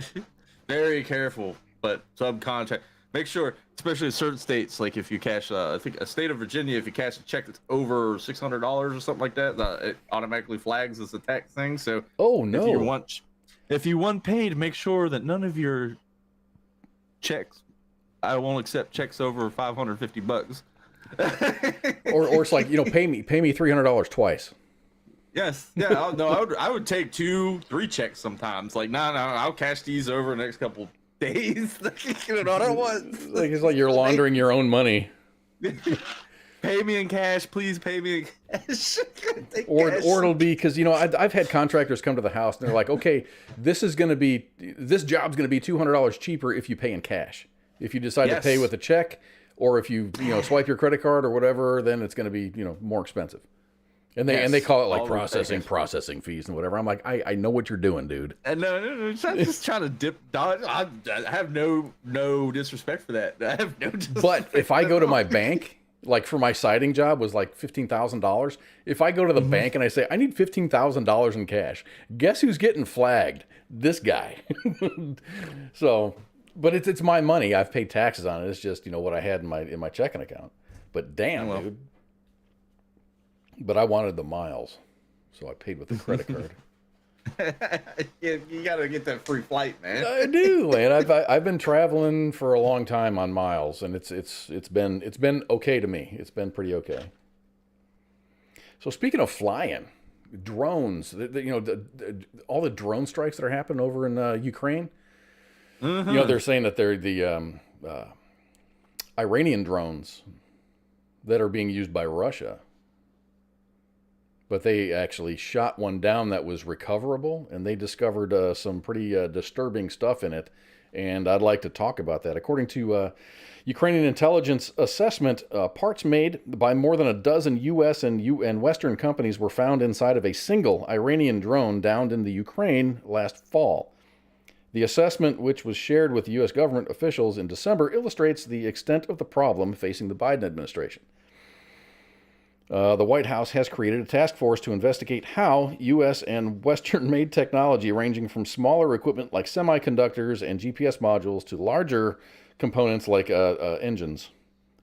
Very careful, but subcontract. Make sure, especially in certain states, like if you cash, I think a state of Virginia, if you cash a check that's over $600 or something like that, it automatically flags as a tax thing. So, oh no, if you want paid, make sure that none of your checks, I won't accept checks over $550. or it's like pay me $300 twice. Yes. Yeah. No, I would take 2-3 checks sometimes. Like, no, I'll cash these over the next couple days. You know what I want? Like it's like you're laundering your own money. Pay me in cash, please. Pay me in cash. Or it'll be because I've had contractors come to the house and they're like, okay, this job's going to be $200 cheaper if you pay in cash. If you decide to pay with a check, or if you swipe your credit card or whatever, then it's going to be more expensive. And they call it like processing fees and whatever. I'm like, I know what you're doing, dude. And no, I'm just trying to dip. I have no disrespect for that. I have no. But if I go to my bank, like for my siding job was like $15,000. If I go to the bank and I say I need $15,000 in cash, guess who's getting flagged? This guy. So, but it's my money. I've paid taxes on it. It's just what I had in my checking account. But damn, dude. But I wanted the miles, so I paid with the credit card. You gotta get that free flight, man. I do, man. I've been traveling for a long time on miles, and it's been okay to me. It's been pretty okay. So speaking of flying, drones, all the drone strikes that are happening over in Ukraine. Mm-hmm. They're saying that they're the Iranian drones that are being used by Russia. But they actually shot one down that was recoverable, and they discovered some pretty disturbing stuff in it. And I'd like to talk about that. According to Ukrainian intelligence assessment, parts made by more than a dozen U.S. and Western companies were found inside of a single Iranian drone downed in the Ukraine last fall. The assessment, which was shared with U.S. government officials in December, illustrates the extent of the problem facing the Biden administration. The White House has created a task force to investigate how U.S. and Western-made technology, ranging from smaller equipment like semiconductors and GPS modules to larger components like engines,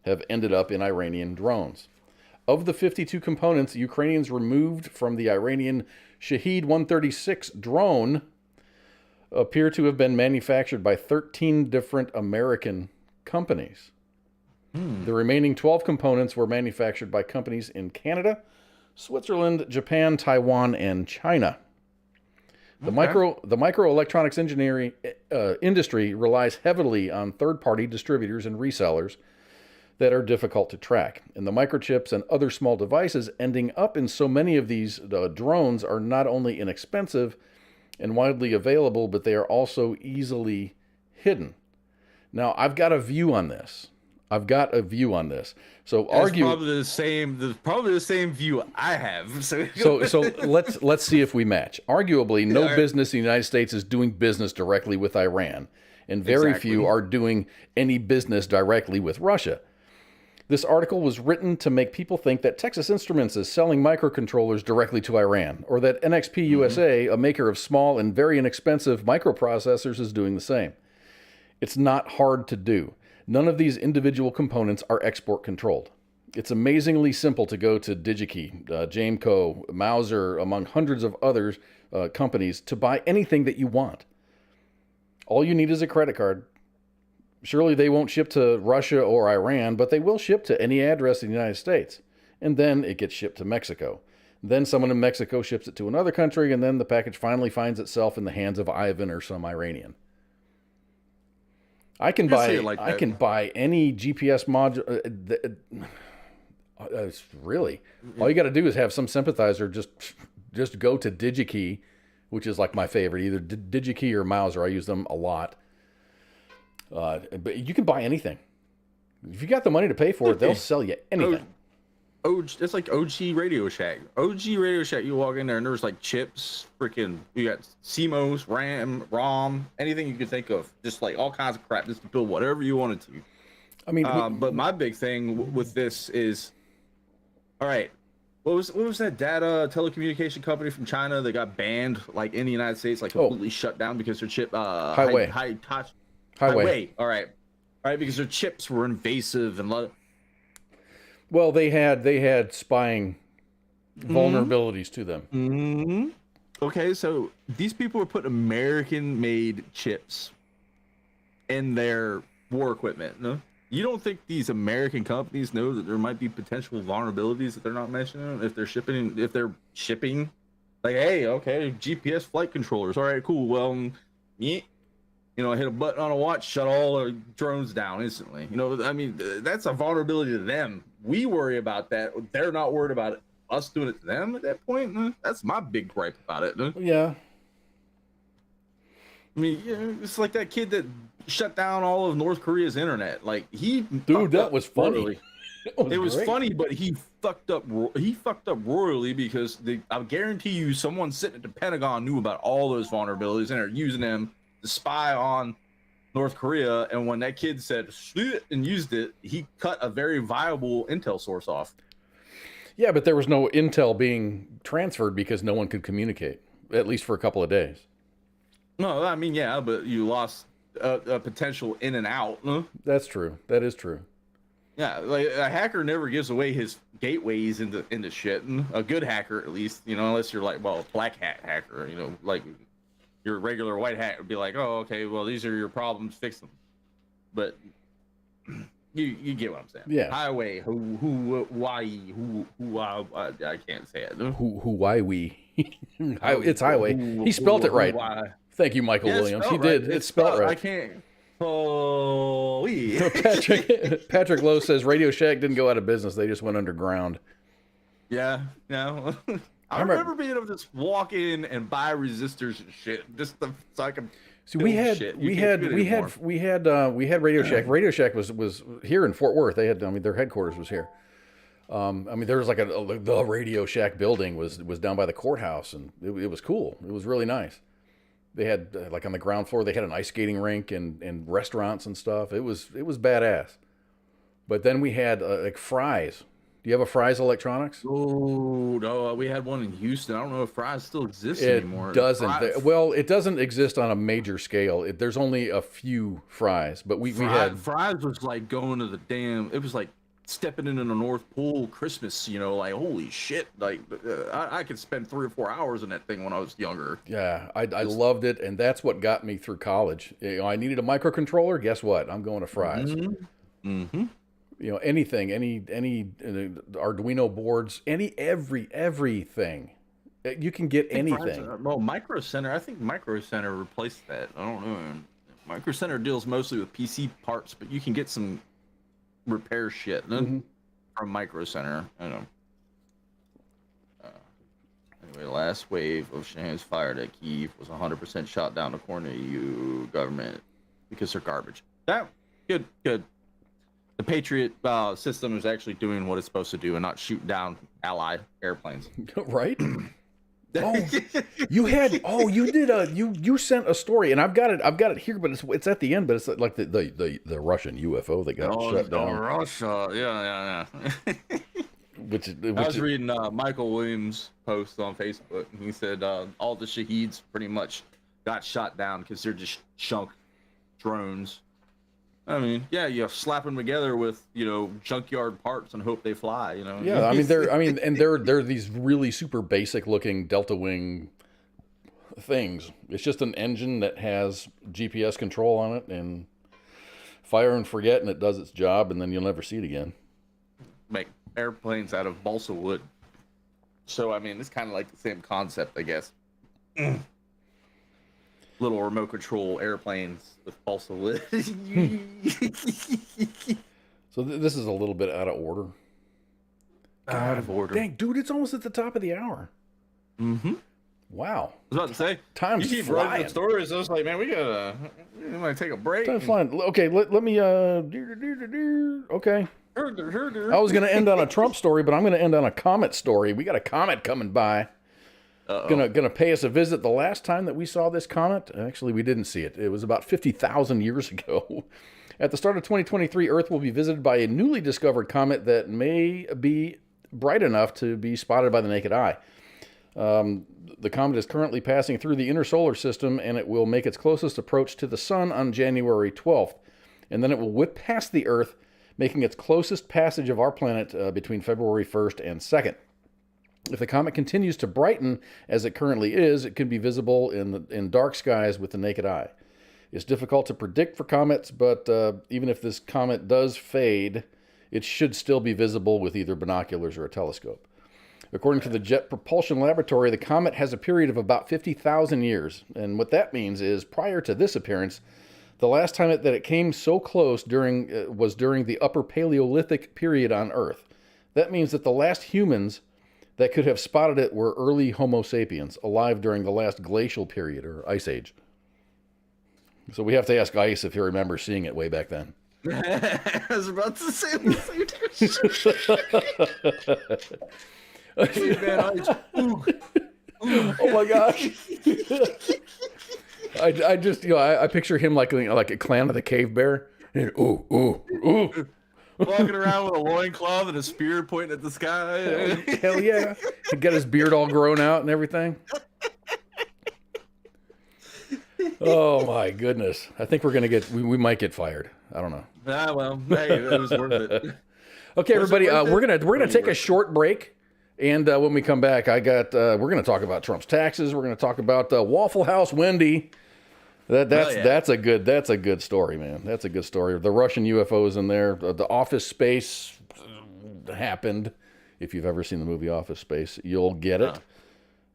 have ended up in Iranian drones. Of the 52 components Ukrainians removed from the Iranian Shahed 136 drone appear to have been manufactured by 13 different American companies. The remaining 12 components were manufactured by companies in Canada, Switzerland, Japan, Taiwan, and China. The microelectronics engineering industry relies heavily on third-party distributors and resellers that are difficult to track. And the microchips and other small devices ending up in so many of these drones are not only inexpensive and widely available, but they are also easily hidden. Now, I've got a view on this. So That's probably the same view I have. So let's see if we match. Arguably, no business in the United States is doing business directly with Iran, and very few are doing any business directly with Russia. This article was written to make people think that Texas Instruments is selling microcontrollers directly to Iran, or that NXP USA, a maker of small and very inexpensive microprocessors, is doing the same. It's not hard to do. None of these individual components are export controlled. It's amazingly simple to go to DigiKey, Jameco, Mauser, among hundreds of other companies to buy anything that you want. All you need is a credit card. Surely they won't ship to Russia or Iran, but they will ship to any address in the United States. And then it gets shipped to Mexico. Then someone in Mexico ships it to another country, and then the package finally finds itself in the hands of Ivan or some Iranian. I can buy any GPS module. Really, all you got to do is have some sympathizer. Just go to DigiKey, which is like my favorite, either DigiKey or Mauser. I use them a lot. But you can buy anything. If you got the money to pay for it, they'll sell you anything. It's like OG Radio Shack. OG Radio Shack, you walk in there and there's like chips, you got CMOS, RAM, ROM, anything you could think of. Just like all kinds of crap just to build whatever you wanted to. I mean, but my big thing with this is, all right, what was that data telecommunication company from China that got banned like in the United States, like completely shut down because their chip Highway. Highway. All right, because their chips were invasive and. Well, they had spying vulnerabilities to them. Mm-hmm. Okay, so these people were putting American-made chips in their war equipment. No, you don't think these American companies know that there might be potential vulnerabilities that they're not mentioning if they're shipping Like, hey, okay, GPS flight controllers. All right, cool. Well, yeah, you know, hit a button on a watch, shut all the drones down instantly. You know, I mean, that's a vulnerability to them. We worry about that. They're not worried about it. Us doing it to them at that point. That's my big gripe about it. Yeah. I mean, yeah, it's like that kid that shut down all of North Korea's internet. Like, Dude, that was funny. Royally. It was great. funny, but he fucked up. He fucked up royally because I guarantee you, someone sitting at the Pentagon knew about all those vulnerabilities and are using them to spy on North Korea. And when that kid said "shit" and used it, he cut a very viable intel source off. Yeah, but there was no intel being transferred because no one could communicate, at least for a couple of days. No, I mean, yeah, but you lost a potential in and out. That's true. That is true. Yeah, like a hacker never gives away his gateways into shit. A good hacker, at least, you know, unless you're like, well, a black hat hacker, you know, like your regular white hat would be like, oh, okay, well, these are your problems, fix them. But you get what I'm saying. Yeah. Highway, Hawaii, I can't say it. Hawaii. It's highway. He spelt it right. Thank you, Michael Williams. He did. Right. It's spelled right. I can't. Oh, Patrick Lowe says Radio Shack didn't go out of business. They just went underground. Yeah. I remember being able to just walk in and buy resistors and shit, just so I could. See, we had Radio Shack. Radio Shack was here in Fort Worth. They had, I mean, their headquarters was here. I mean, there was like the Radio Shack building was down by the courthouse, and it was cool. It was really nice. They had like on the ground floor, they had an ice skating rink and restaurants and stuff. It was badass. But then we had like Fry's. Do you have a Fry's Electronics? Oh no, we had one in Houston. I don't know if Fry's still exists it anymore. Doesn't. Well, it doesn't exist on a major scale. There's only a few Fry's, but we had Fry's was like going to the damn. It was like stepping into the North Pole Christmas, you know, like holy shit, like I could spend 3 or 4 hours in that thing when I was younger. Yeah, I loved it, and that's what got me through college. You know, I needed a microcontroller. Guess what? I'm going to Fry's. Mm-hmm. You know, anything, any Arduino boards, everything. You can get anything. Well, Micro Center. I think Micro Center replaced that. I don't know. Micro Center deals mostly with PC parts, but you can get some repair shit from Micro Center. I know. Anyway, last wave of Shaheen's fired at Kyiv was 100% shot down according to EU government because they're garbage. That good. The Patriot system is actually doing what it's supposed to do and not shoot down Allied airplanes. Right? You sent a story, and I've got it here, but it's at the end, but it's like the Russian UFO that got shut down. Russia, yeah. which I was reading Michael Williams' post on Facebook, and he said all the Shaheeds pretty much got shot down because they're just chunk drones. I mean, yeah, you slap them together with, you know, junkyard parts and hope they fly, you know. Yeah, they're these really super basic looking Delta Wing things. It's just an engine that has GPS control on it and fire and forget, and it does its job, and then you'll never see it again. Make airplanes out of balsa wood. So, I mean, it's kind of like the same concept, I guess. Little remote control airplanes with balsa wood. So this is a little bit out of order. Out of order. Dang, dude, it's almost at the top of the hour. Mm-hmm. Wow. I was about to say, time's you keep flying. writing the stories. I was like, man, we might take a break. Time's flying. Okay, let me. Okay. I was going to end on a Trump story, but I'm going to end on a comet story. We got a comet coming by. Gonna pay us a visit. The last time that we saw this comet, actually we didn't see it. It was about 50,000 years ago. At the start of 2023, Earth will be visited by a newly discovered comet that may be bright enough to be spotted by the naked eye. The comet is currently passing through the inner solar system, and it will make its closest approach to the sun on January 12th. And then it will whip past the Earth, making its closest passage of our planet between February 1st and 2nd. If the comet continues to brighten as it currently is, it can be visible in dark skies with the naked eye. It's difficult to predict for comets, but even if this comet does fade, it should still be visible with either binoculars or a telescope. According to the Jet Propulsion Laboratory, the comet has a period of about 50,000 years. And what that means is, prior to this appearance, the last time that it came so close was during the Upper Paleolithic period on Earth. That means that the last humans that could have spotted it were early Homo sapiens, alive during the last glacial period or ice age. So we have to ask Ice if he remembers seeing it way back then. I was about to say the same thing. Hey, man, Oh my gosh. I just, I picture him like a Clan of the Cave Bear. And, ooh, ooh, ooh. Walking around with a loincloth and a spear pointing at the sky. Hell yeah. He got his beard all grown out and everything. Oh my goodness. I think we're going to we might get fired. I don't know. Ah, well, hey, it was worth it. Okay, everybody, we're gonna take a short break, and when we come back, we're gonna talk about Trump's taxes. We're gonna talk about Waffle House Wendy. That's a good story, man. That's a good story. The Russian UFOs in there. The Office Space happened. If you've ever seen the movie Office Space, you'll get it.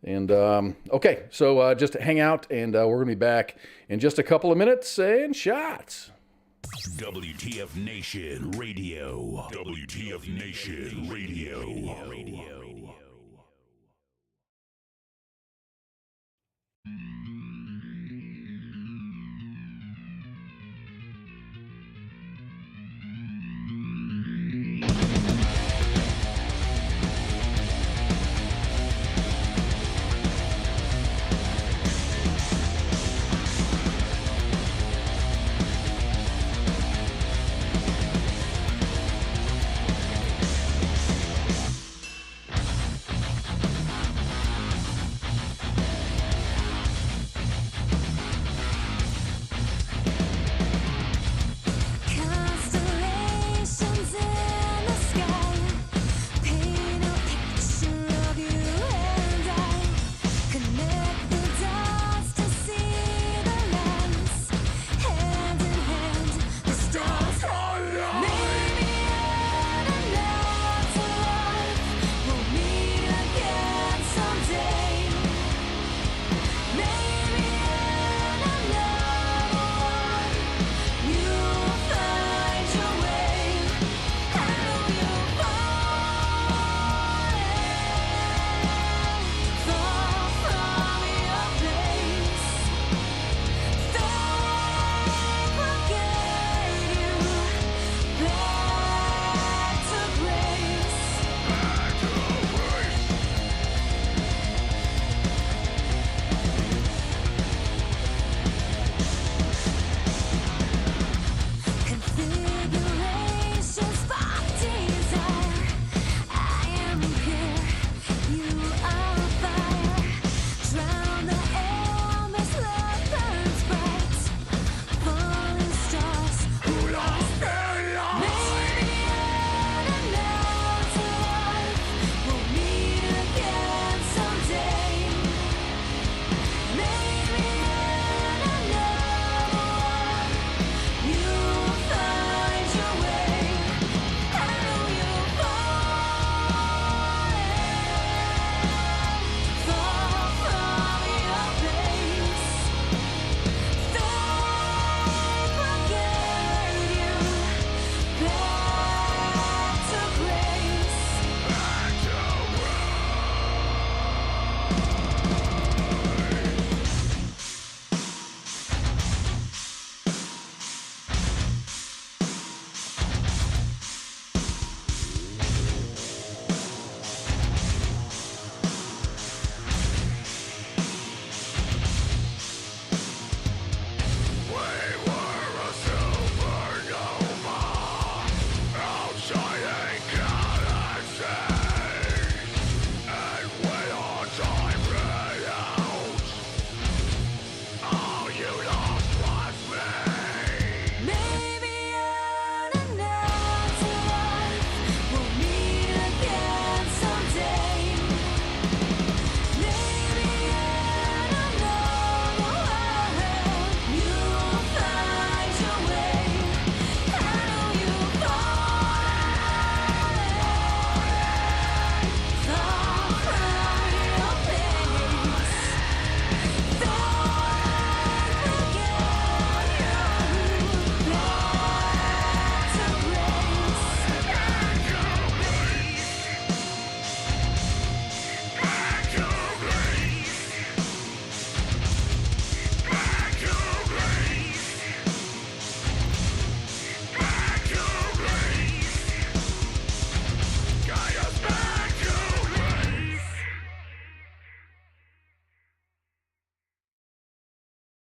And okay, so just hang out, and we're gonna be back in just a couple of minutes. And shots. WTF Nation Radio. WTF Nation Radio.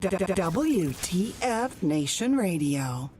WTF Nation Radio.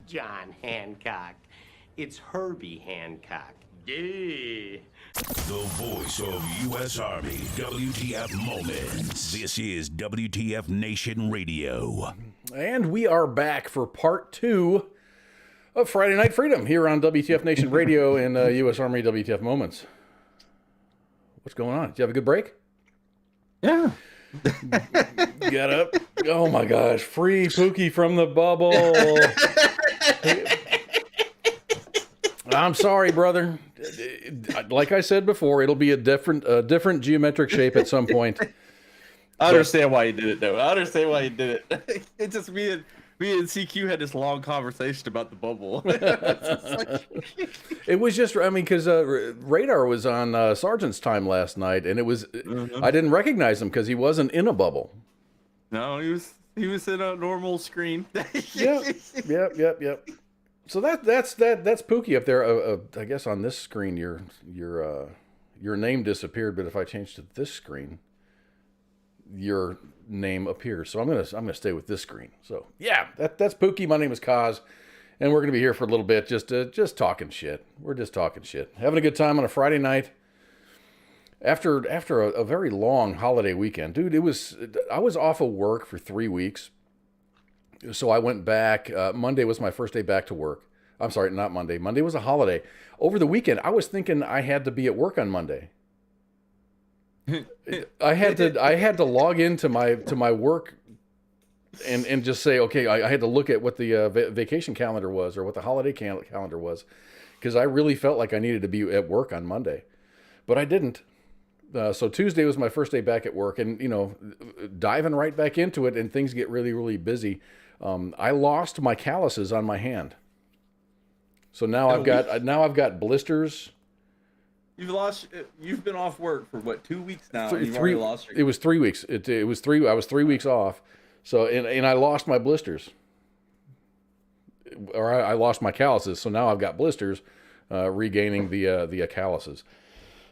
John Hancock. It's Herbie Hancock. Duh. The voice of U.S. Army, WTF Moments. This is WTF Nation Radio. And we are back for part 2 of Friday Night Freedom here on WTF Nation Radio and U.S. Army WTF Moments. What's going on? Did you have a good break? Yeah. Get up. Oh my gosh. Free Pookie from the bubble. I'm sorry, brother. Like I said before, it'll be a different geometric shape at some point. I understand why you did it, though. I understand why you did it. It's just me and CQ had this long conversation about the bubble. It was just, I mean, because Radar was on Sergeant's time last night, and it was, I didn't recognize him because he wasn't in a bubble. No, he was in a normal screen. Yep. So that's Pookie up there. I guess on this screen your name disappeared, but if I change to this screen, your name appears. So I'm gonna stay with this screen. So yeah, that's Pookie. My name is Kaz, and we're gonna be here for a little bit, just talking shit. We're just talking shit, having a good time on a Friday night. After a very long holiday weekend, dude, I was off of work for 3 weeks. So I went back. Monday was my first day back to work. I'm sorry, not Monday. Monday was a holiday. Over the weekend, I was thinking I had to be at work on Monday. I had to log into my work and just say, okay, I had to look at what the vacation calendar was or what the holiday calendar was, because I really felt like I needed to be at work on Monday, but I didn't. So Tuesday was my first day back at work, and diving right back into it, and things get really, really busy. I lost my calluses on my hand, so now I've got blisters. You've been off work for what, 2 weeks now? It was 3 weeks. It was 3. I was 3 weeks off. So and I lost my blisters, or I lost my calluses. So now I've got blisters, regaining the calluses.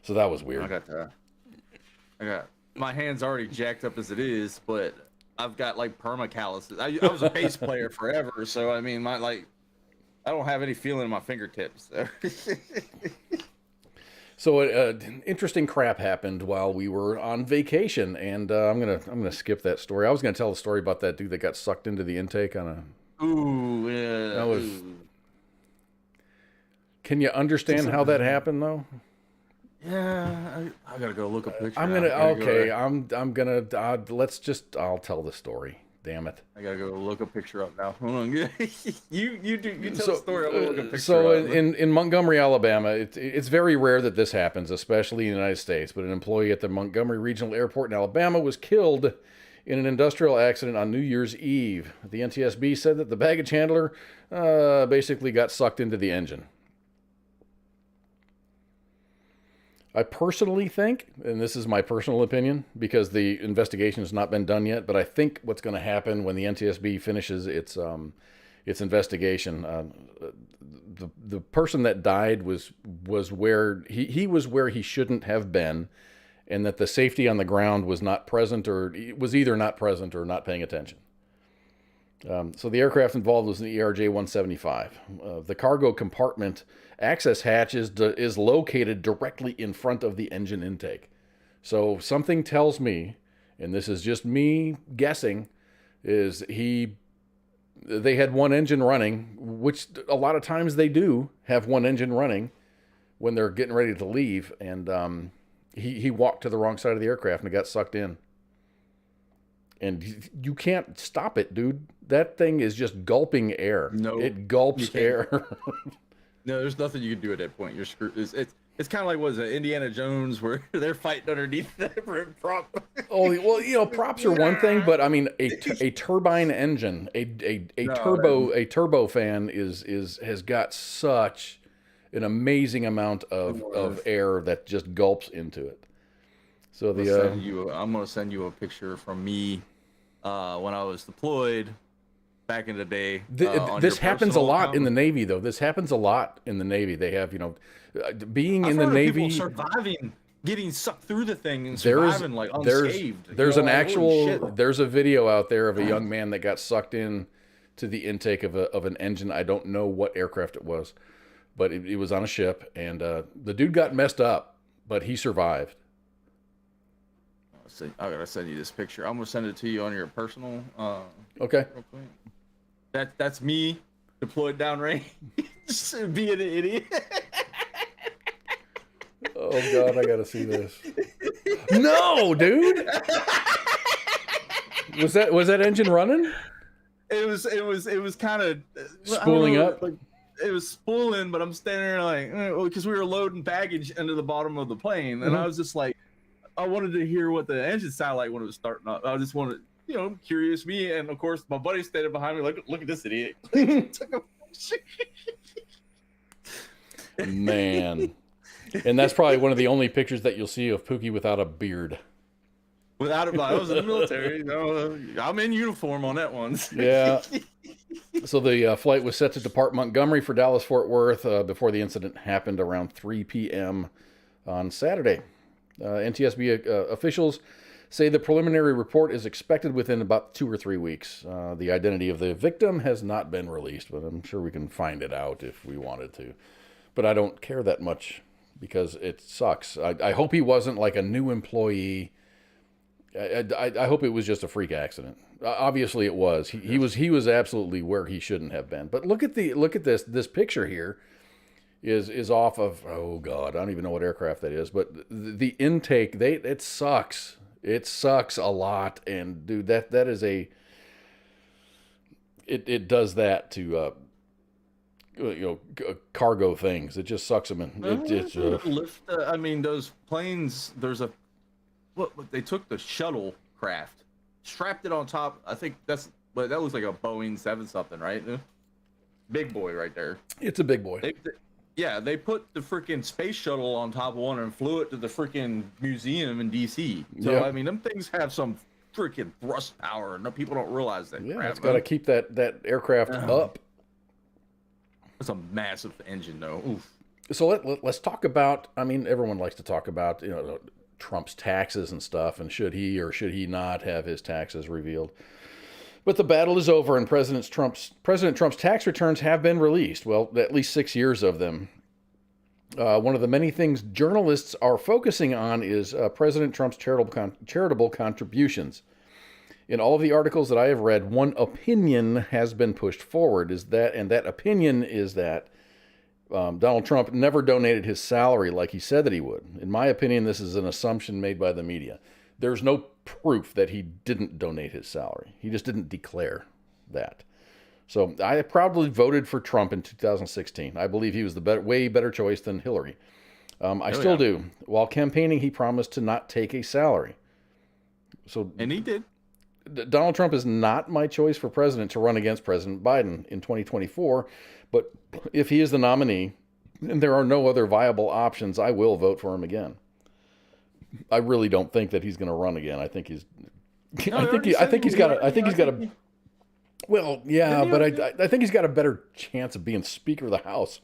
So that was weird. I got my hands already jacked up as it is, but I've got like perma calluses. I was a bass player forever, so I mean, I don't have any feeling in my fingertips. So interesting crap happened while we were on vacation, and I'm gonna skip that story. I was gonna tell the story about that dude that got sucked into the intake on a. Ooh, yeah. That was. Can you understand how that happened, though? Yeah, I gotta go look a picture. I'll tell the story. Damn it. I gotta go look a picture up now. Hold on. you tell the story. I'll look a picture so up. in Montgomery, Alabama, it's very rare that this happens, especially in the United States, but an employee at the Montgomery Regional Airport in Alabama was killed in an industrial accident on New Year's Eve. The NTSB said that the baggage handler basically got sucked into the engine. I personally think, and this is my personal opinion, because the investigation has not been done yet, but I think what's going to happen when the NTSB finishes its investigation, the person that died was where he was where he shouldn't have been, and that the safety on the ground was not present, or was either not present or not paying attention. So the aircraft involved was an ERJ-175. The cargo compartment access hatch is located directly in front of the engine intake. So something tells me, and this is just me guessing, is they had one engine running, which a lot of times they do have one engine running when they're getting ready to leave, and he walked to the wrong side of the aircraft and it got sucked in. And you can't stop it, dude. That thing is just gulping air. No, it gulps air. No, there's nothing you can do at that point. You're screwed. It's kind of like, what is it, Indiana Jones, where they're fighting underneath the prop. Oh well, props are one thing, but I mean a turbine engine, a turbofan has got such an amazing amount of air that just gulps into it. So I'm gonna send you a picture from me when I was deployed back in the day. This happens a lot in the Navy, though. This happens a lot in the Navy. They have, being in the Navy, people surviving, getting sucked through the thing and surviving unscathed. There's there's a video out there of a young man that got sucked in to the intake of an engine. I don't know what aircraft it was, but it was on a ship, and the dude got messed up, but he survived. I gotta send you this picture. I'm gonna send it to you on your personal. Okay. Real quick. That's me deployed downrange, being an idiot. Oh God, I gotta see this. No, dude. Was that engine running? It was kind of spooling up. It was spooling, but I'm standing there like, because we were loading baggage into the bottom of the plane, and I was just like, I wanted to hear what the engine sounded like when it was starting up. I just wanted, curious me, and of course my buddy standing behind me, like, look at this idiot. Man, and that's probably one of the only pictures that you'll see of Pookie without a beard. Without a, I was in the military. I'm in uniform on that one. Yeah. So the flight was set to depart Montgomery for Dallas-Fort Worth before the incident happened around 3 p.m. on Saturday. NTSB officials say the preliminary report is expected within about 2 or 3 weeks. The identity of the victim has not been released, but I'm sure we can find it out if we wanted to. But I don't care that much because it sucks. I hope he wasn't like a new employee I hope it was just a freak accident. Obviously, it was. He was absolutely where he shouldn't have been. But look at this picture here. Is off of, oh God, I don't even know what aircraft that is. But the intake, it sucks. It sucks a lot. And dude, that is it does that to cargo things. It just sucks them in. I mean, those planes. There's a what they took the shuttle craft, strapped it on top. I think that looks like a Boeing 7 something, right? Big boy right there. It's a big boy. They put the freaking space shuttle on top of one and flew it to the freaking museum in DC. So Yeah. I mean, them things have some freaking thrust power, and people don't realize that. Yeah, crap, it's got to keep that aircraft up. It's a massive engine, though. Oof. So let's talk about. I mean, everyone likes to talk about Trump's taxes and stuff, and should he or should he not have his taxes revealed. But the battle is over, and President Trump's tax returns have been released. Well, at least 6 years of them. One of the many things journalists are focusing on is President Trump's charitable contributions. In all of the articles that I have read, one opinion has been pushed forward, and that opinion is that Donald Trump never donated his salary like he said that he would. In my opinion, this is an assumption made by the media. There's no proof that he didn't donate his salary. He just didn't declare that. So I proudly voted for Trump in 2016. I believe he was the way better choice than Hillary. I still do. While campaigning, he promised to not take a salary. And he did. Donald Trump is not my choice for president to run against President Biden in 2024. But if he is the nominee and there are no other viable options, I will vote for him again. I really don't think that he's going to run again. I think he's. I think he's got a. Well, yeah, but I think he's got a better chance of being Speaker of the House.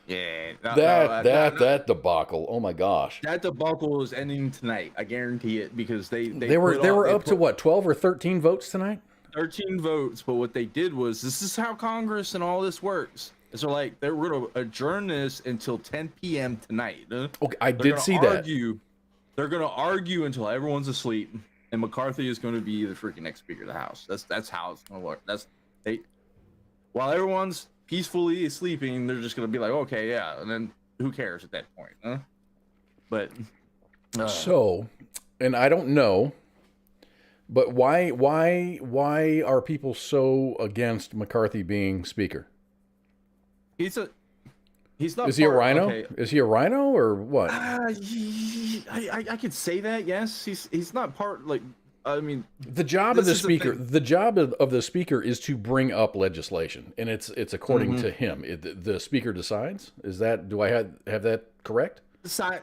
Yeah. That debacle. Oh my gosh. That debacle is ending tonight. I guarantee it, because they were up to what, 12 or 13 votes tonight? 13 votes, but what they did was, this is how Congress and all this works. So like, they're going to adjourn this until 10 p.m. tonight. Okay, I did see that. They're going to argue until everyone's asleep, and McCarthy is going to be the freaking next Speaker of the House. That's how it's going to work. While everyone's peacefully sleeping, they're just going to be like, okay, yeah, and then who cares at that point, huh? But and I don't know, but why are people so against McCarthy being Speaker? He's not. Is he a rhino? Okay. Is he a rhino or what? I could say that. Yes, he's not part. Like, I mean, the job of the speaker. The job of the speaker is to bring up legislation, and it's according to him. The speaker decides. Is that? Do I have that correct?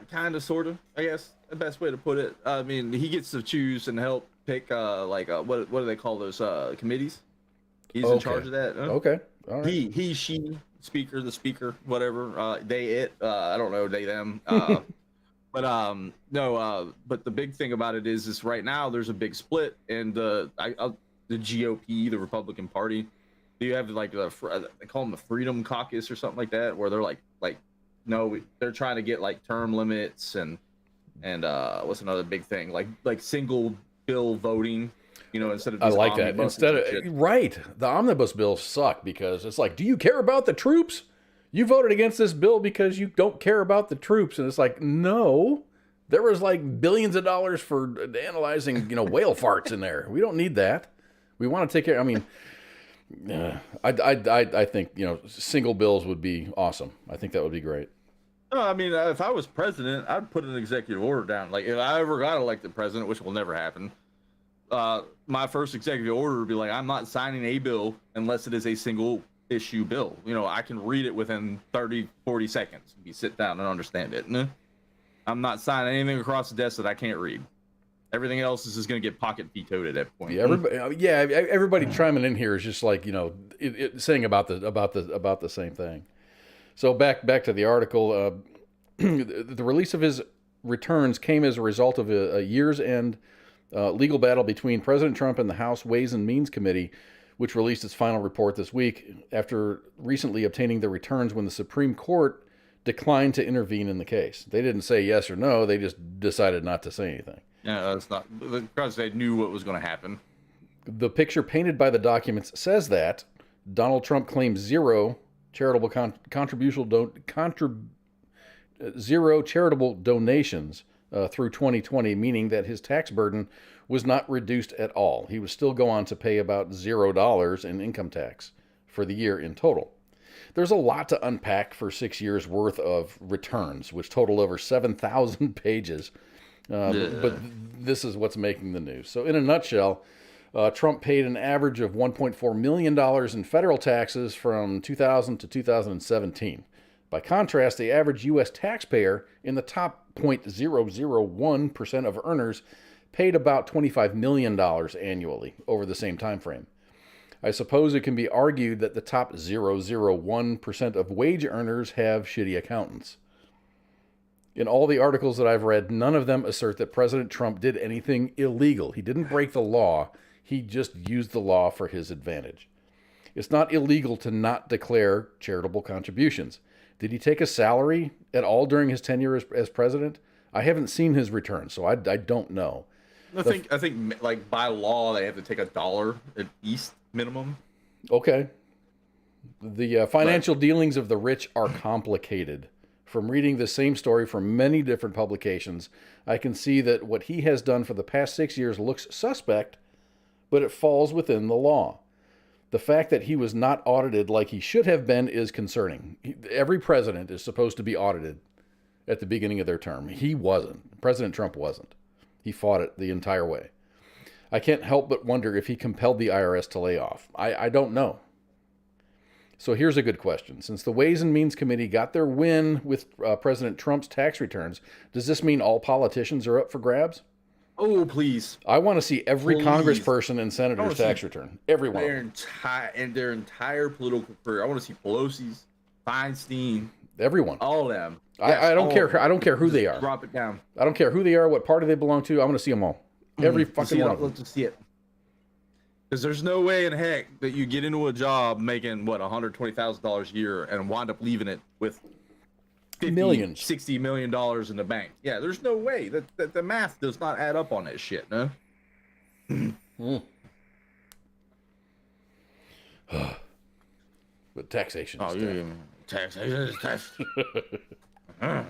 Kind of, sort of. I guess the best way to put it. I mean, he gets to choose and help pick. What do they call those committees? He's in charge of that. Huh? Okay. All right. He, she. Speaker, the speaker, whatever, they, it, I don't know, they, them, but but the big thing about it is right now there's a big split, and the GOP, the Republican Party, you have like they call them the Freedom Caucus or something like that, where they're like no, they're trying to get like term limits and what's another big thing, like single bill voting. Instead of I like that. Instead of right, the omnibus bills suck because it's like, do you care about the troops? You voted against this bill because you don't care about the troops, and it's like, no, there was like billions of dollars for analyzing, whale farts in there. We don't need that. We want to take care. I mean, I think single bills would be awesome. I think that would be great. No, I mean, if I was president, I'd put an executive order down. Like, if I ever got elected president, which will never happen. My first executive order would be like, I'm not signing a bill unless it is a single issue bill. I can read it within 30, 40 seconds. You sit down and understand it. I'm not signing anything across the desk that I can't read. Everything else is just going to get pocket vetoed at that point. Yeah, everybody chiming in here is just like, saying about the same thing. So back to the article. The release of his returns came as a result of a year's end legal battle between President Trump and the House Ways and Means Committee, which released its final report this week after recently obtaining the returns when the Supreme Court declined to intervene in the case. They didn't say yes or no. They just decided not to say anything. Yeah, that's not because they knew what was going to happen. The picture painted by the documents says that Donald Trump claims zero charitable zero charitable donations through 2020, meaning that his tax burden was not reduced at all. He would still go on to pay about $0 in income tax for the year in total. There's a lot to unpack for 6 years worth of returns, which total over 7,000 pages. But this is what's making the news. So in a nutshell, Trump paid an average of $1.4 million in federal taxes from 2000 to 2017. By contrast, the average U.S. taxpayer in the top 0.001% of earners paid about $25 million annually over the same time frame. I suppose it can be argued that the top 0.001% of wage earners have shitty accountants. In all the articles that I've read, none of them assert that President Trump did anything illegal. He didn't break the law. He just used the law for his advantage. It's not illegal to not declare charitable contributions. Did he take a salary at all during his tenure as president? I haven't seen his return, so I don't know. I think like by law they have to take $1 at least minimum. Okay. The financial dealings of the rich are complicated. From reading the same story from many different publications, I can see that what he has done for the past 6 years looks suspect, but it falls within the law. The fact that he was not audited like he should have been is concerning. Every president is supposed to be audited at the beginning of their term. He wasn't. President Trump wasn't. He fought it the entire way. I can't help but wonder if he compelled the IRS to lay off. I don't know. So here's a good question. Since the Ways and Means Committee got their win with President Trump's tax returns, does this mean all politicians are up for grabs? Oh, please. I want to see every congressperson and senator's tax return. Everyone. Their entire political career. I want to see Pelosi's, Feinstein. Everyone. All of them. Yes, I don't care. I don't care who they are. Drop it down. I don't care who they are, what party they belong to. I want to see them all. Every fucking one of them. Let's just see it. Because there's no way in heck that you get into a job making, what, $120,000 a year and wind up leaving it with millions, $60 million in the bank. Yeah, there's no way. That the math does not add up on that shit, no? But taxation is taxation is tough. So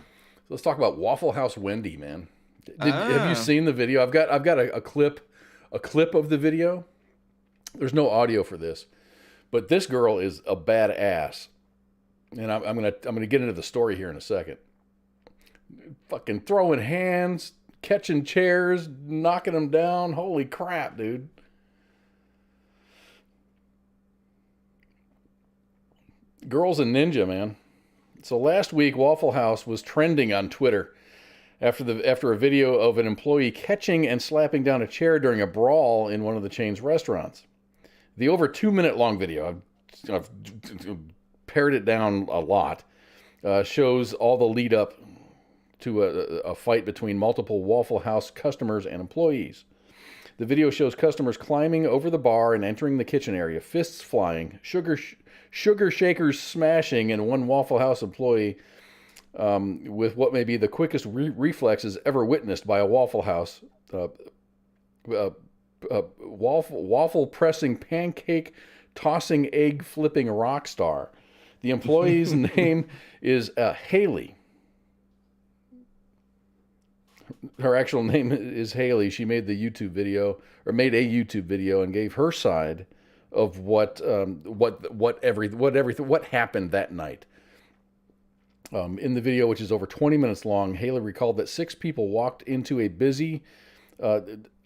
let's talk about Waffle House Wendy, man. Have you seen the video? I've got a clip of the video. There's no audio for this, but this girl is a badass, and I'm gonna get into the story here in a second. Fucking throwing hands, catching chairs, knocking them down. Holy crap, dude! Girl's a ninja, man. So last week, Waffle House was trending on Twitter after a video of an employee catching and slapping down a chair during a brawl in one of the chain's restaurants. The over 2 minute long video, I've pared it down a lot, shows all the lead up to a fight between multiple Waffle House customers and employees. The video shows customers climbing over the bar and entering the kitchen area, fists flying, sugar shakers smashing, and one Waffle House employee with what may be the quickest reflexes ever witnessed by a Waffle House waffle pressing, pancake tossing, egg flipping rock star. The employee's name is Haley. Her actual name is Haley. She made a YouTube video and gave her side of what happened that night. In the video, which is over 20 minutes long, Haley recalled that 6 people walked into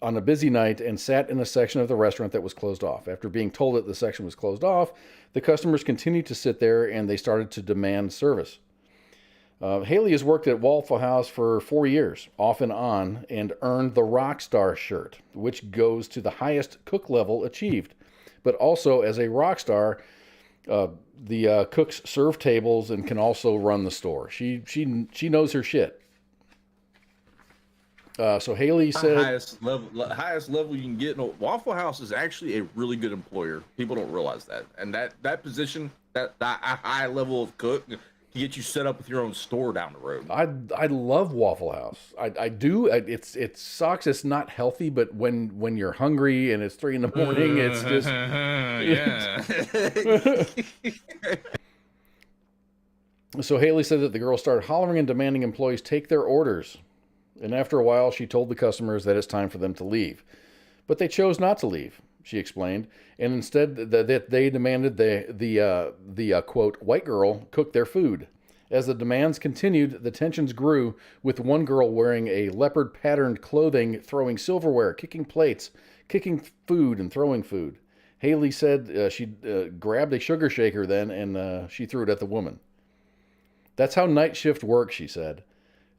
on a busy night and sat in a section of the restaurant that was closed off. After being told that the section was closed off, the customers continued to sit there and they started to demand service. Haley has worked at Waffle House for 4 years, off and on, and earned the Rockstar shirt, which goes to the highest cook level achieved. But also, as a rock star, the cooks serve tables and can also run the store. She knows her shit. So Haley said, highest level you can get. No, Waffle House is actually a really good employer. People don't realize that, and that position, that high level of cook, to get you set up with your own store down the road. I love Waffle House. I do. It sucks. It's not healthy, but when you're hungry and it's 3 a.m, it's just yeah. So Haley said that the girl started hollering and demanding employees take their orders. And after a while, she told the customers that it's time for them to leave. But they chose not to leave, she explained. And instead, that they demanded the quote, white girl cook their food. As the demands continued, the tensions grew, with one girl wearing a leopard-patterned clothing, throwing silverware, kicking plates, kicking food, and throwing food. Haley said she grabbed a sugar shaker then, and she threw it at the woman. That's how night shift works, she said.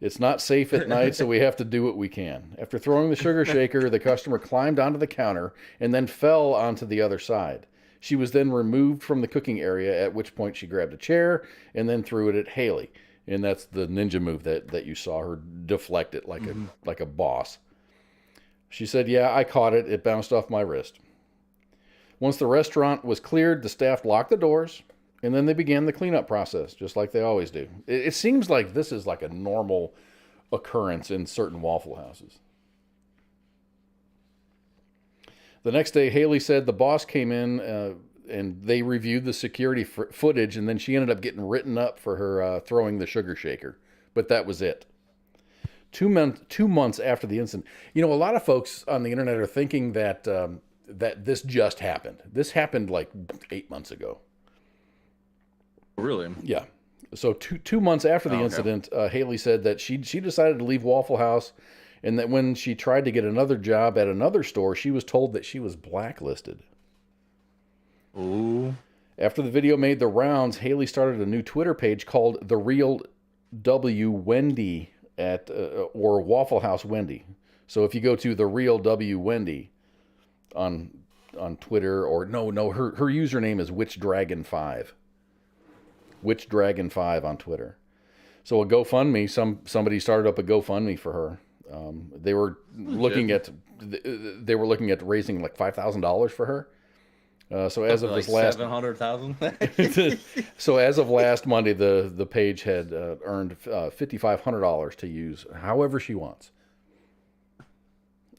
It's not safe at night, so we have to do what we can. After throwing the sugar shaker, the customer climbed onto the counter and then fell onto the other side. She was then removed from the cooking area, at which point she grabbed a chair and then threw it at Haley. And that's the ninja move that you saw her deflect it like a boss. She said, yeah, I caught it. It bounced off my wrist. Once the restaurant was cleared, the staff locked the doors, and then they began the cleanup process, just like they always do. It seems like this is like a normal occurrence in certain Waffle Houses. The next day, Haley said the boss came in and they reviewed the security footage, and then she ended up getting written up for her throwing the sugar shaker. But that was it. 2 months after the incident. You know, a lot of folks on the internet are thinking that that this just happened. This happened like 8 months ago. Really? Yeah. So two months after the incident, Haley said that she decided to leave Waffle House, and that when she tried to get another job at another store, she was told that she was blacklisted. Ooh. After the video made the rounds, Haley started a new Twitter page called The Real W Wendy or Waffle House Wendy. So if you go to The Real W Wendy on Twitter, or her username is WitchDragon5. WitchDragon5 on Twitter. So a GoFundMe, somebody started up a GoFundMe for her. They were looking at raising like $5,000 for her. So as of this last 700,000. So as of last Monday, the page had earned $5,500 to use however she wants.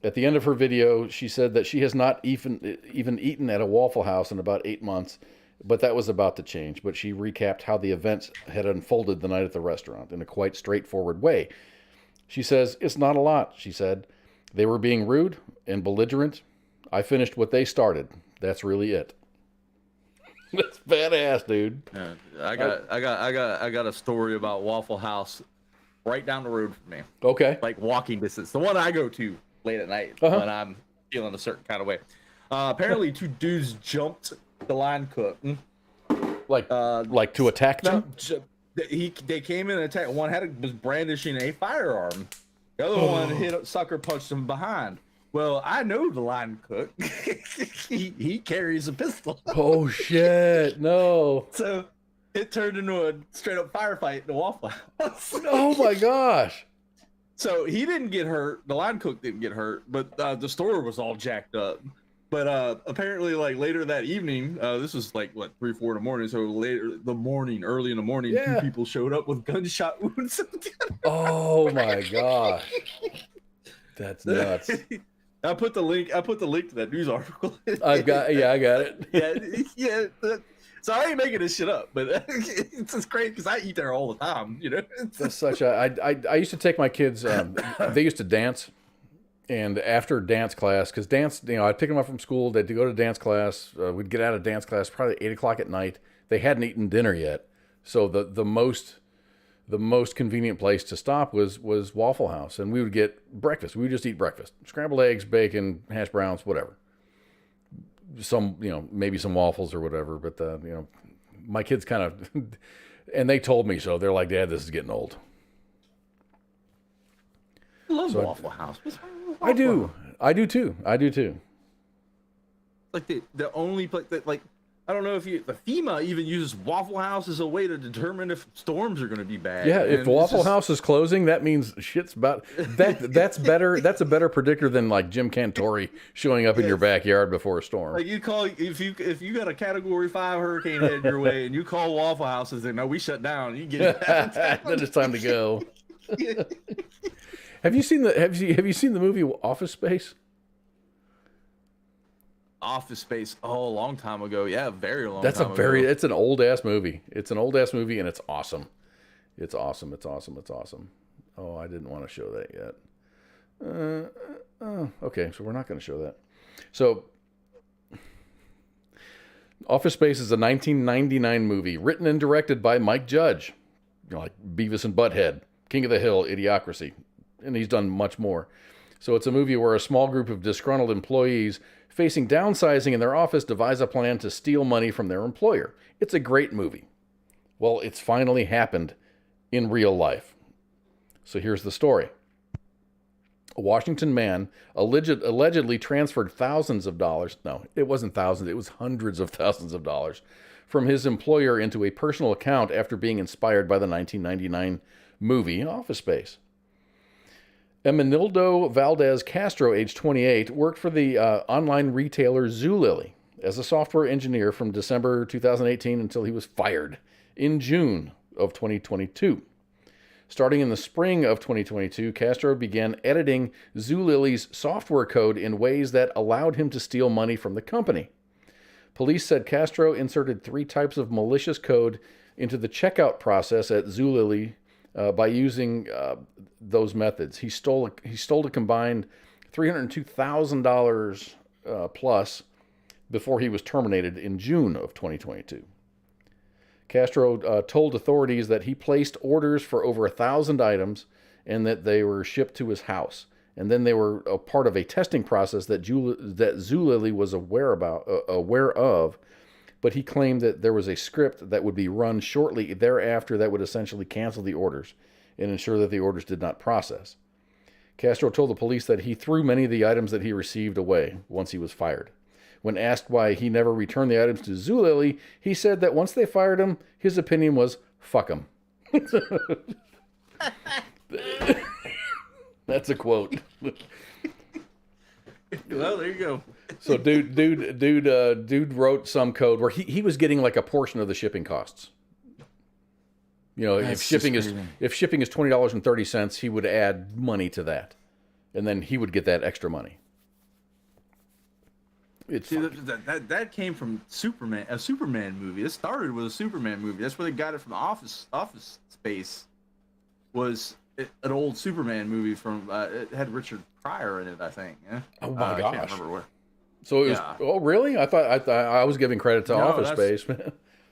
At the end of her video, she said that she has not even eaten at a Waffle House in about 8 months. But that was about to change. But she recapped how the events had unfolded the night at the restaurant in a quite straightforward way. She says, it's not a lot, she said. They were being rude and belligerent. I finished what they started. That's really it. That's badass, dude. Yeah, I got a story about Waffle House right down the road from me. Okay. Like walking distance. The one I go to late at night when I'm feeling a certain kind of way. Apparently 2 dudes jumped the line cook, like to attack them. They came in and attacked. One was brandishing a firearm. The other one sucker punched him behind. Well, I know the line cook. he carries a pistol. Oh shit! No. So it turned into a straight up firefight in the Waffle House. Oh my gosh! So he didn't get hurt. The line cook didn't get hurt, but the store was all jacked up. But apparently, like later that evening, this was like what 3, 4 in the morning. So early in the morning, 2 people showed up with gunshot wounds. Oh my gosh, that's nuts. I put the link to that news article. I got it. Yeah. So I ain't making this shit up, but it's just great because I eat there all the time. You know, that's such a. I used to take my kids. They used to dance. And after dance class, because dance, I'd pick them up from school. They'd go to dance class. We'd get out of dance class probably 8 o'clock at night. They hadn't eaten dinner yet, so the most convenient place to stop was Waffle House, and we would get breakfast. We would just eat breakfast: scrambled eggs, bacon, hash browns, whatever. Some, maybe some waffles or whatever. But my kids kind of, and they told me so. They're like, "Dad, this is getting old." I love Waffle House. I do too. Like the only place that, like, I don't know if the FEMA even uses Waffle House as a way to determine if storms are going to be bad. Yeah, if And Waffle House is closing, that means shit's about that. That's better. That's a better predictor than like Jim Cantori showing up in your backyard before a storm. Like you call if you got a Category 5 hurricane headed your way, and you call Waffle House and say, "No, we shut down." You get it. Then it's time to go. Have you seen the movie Office Space? Office Space. Oh, a long time ago. Yeah, very long. That's time ago. It's an old ass movie. It's an old ass movie, and it's awesome. It's awesome. It's awesome. It's awesome. Oh, I didn't want to show that yet. Okay, so we're not going to show that. So, Office Space is a 1999 movie written and directed by Mike Judge, like Beavis and Butthead, King of the Hill, Idiocracy, and he's done much more. So it's a movie where a small group of disgruntled employees facing downsizing in their office devise a plan to steal money from their employer. It's a great movie. Well, it's finally happened in real life. So here's the story. A Washington man allegedly transferred thousands of dollars. No, it wasn't thousands. It was hundreds of thousands of dollars from his employer into a personal account after being inspired by the 1999 movie Office Space. Emenildo Valdez Castro, age 28, worked for the online retailer Zulily as a software engineer from December 2018 until he was fired in June of 2022. Starting in the spring of 2022, Castro began editing Zulily's software code in ways that allowed him to steal money from the company. Police said Castro inserted 3 types of malicious code into the checkout process at Zulily by using those methods. He stole a combined $302,000 plus before he was terminated in June of 2022. Castro told authorities that he placed orders for over 1,000 items and that they were shipped to his house. And then they were a part of a testing process that Zulily was aware of, but he claimed that there was a script that would be run shortly thereafter that would essentially cancel the orders and ensure that the orders did not process. Castro told the police that he threw many of the items that he received away once he was fired. When asked why he never returned the items to Zulily, he said that once they fired him, his opinion was, fuck him. That's a quote. Well, there you go. So dude wrote some code where he was getting like a portion of the shipping costs. You know, if shipping is $20.30, he would add money to that, and then he would get that extra money. That came from Superman, a Superman movie. It started with a Superman movie. That's where they got it from. Office Space was an old Superman movie from. It had Richard Pryor in it, I think. Yeah? Oh my gosh! I can't remember where. So it was. Oh really? I thought I was giving credit to Office Space.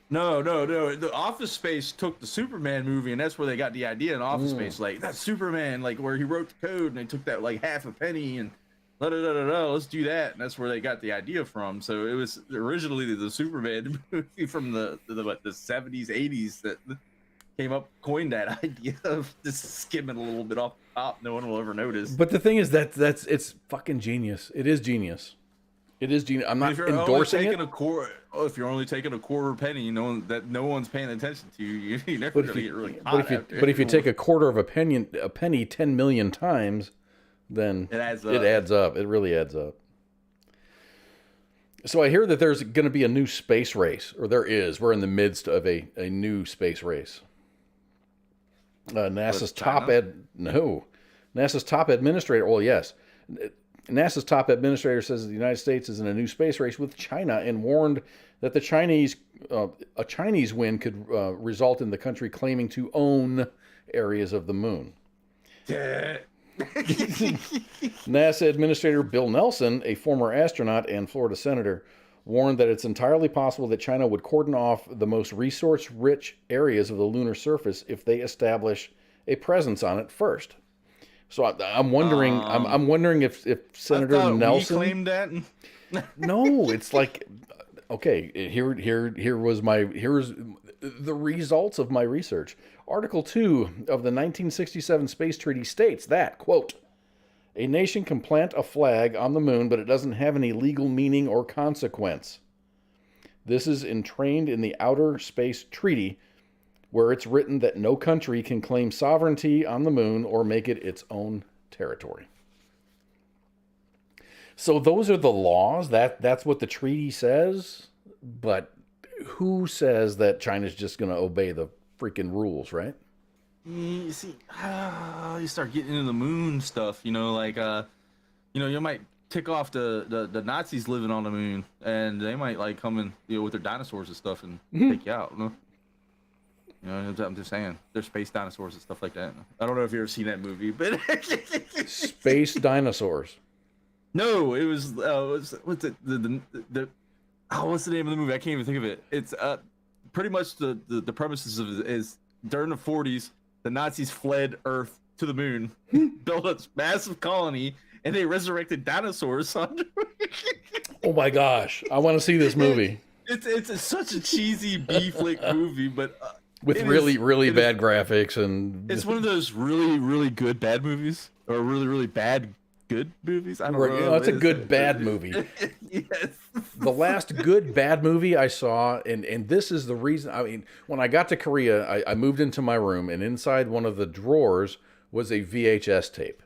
No. The Office Space took the Superman movie, and that's where they got the idea in Office Space. Like that's Superman, like where he wrote the code, and they took that like half a penny and. Let's do that, and that's where they got the idea from. So it was originally the Superman movie from the 70s, 80s that coined that idea of just skimming a little bit off the top. No one will ever notice. But the thing is it's fucking genius. It is genius. It is genius. I'm not endorsing it. If you're only taking a quarter penny, that no one's paying attention to you, you're never going to get really caught. But if you take a quarter of a penny 10 million times. Then it adds up. It really adds up. So I hear that there's going to be a new space race, or there is. We're in the midst of a new space race. NASA's top administrator. Well, yes, NASA's top administrator says that the United States is in a new space race with China, and warned that the Chinese win could result in the country claiming to own areas of the moon. NASA Administrator Bill Nelson, a former astronaut and Florida senator, warned that it's entirely possible that China would cordon off the most resource-rich areas of the lunar surface if they establish a presence on it first. So I'm wondering. I'm wondering if Senator Nelson claimed that. No, it's like, okay. Here's the results of my research. Article 2 of the 1967 Space Treaty states that, quote, a nation can plant a flag on the moon, but it doesn't have any legal meaning or consequence. This is entrained in the Outer Space Treaty, where it's written that no country can claim sovereignty on the moon or make it its own territory. So those are the laws. That's what the treaty says. But who says that China's just going to obey the freaking rules, right? You see, you start getting into the moon stuff, you know, like, you might tick off the Nazis living on the moon, and they might like come in, with their dinosaurs and stuff and take you out. You know, I'm just saying, they're space dinosaurs and stuff like that. I don't know if you've ever seen that movie, but Space dinosaurs. No, it was what's it what's the name of the movie? I can't even think of it. It's pretty much the premises of it is during the 40s, the Nazis fled Earth to the moon, built a massive colony, and they resurrected dinosaurs. Oh my gosh, I want to see this movie. It's such a cheesy B flick movie, but with really bad graphics, and it's one of those really good bad movies, or really bad good movies. I don't know. It's a good bad movie. Yes. The last good bad movie I saw, and this is the reason. I mean, when I got to Korea, I moved into my room, and inside one of the drawers was a VHS tape.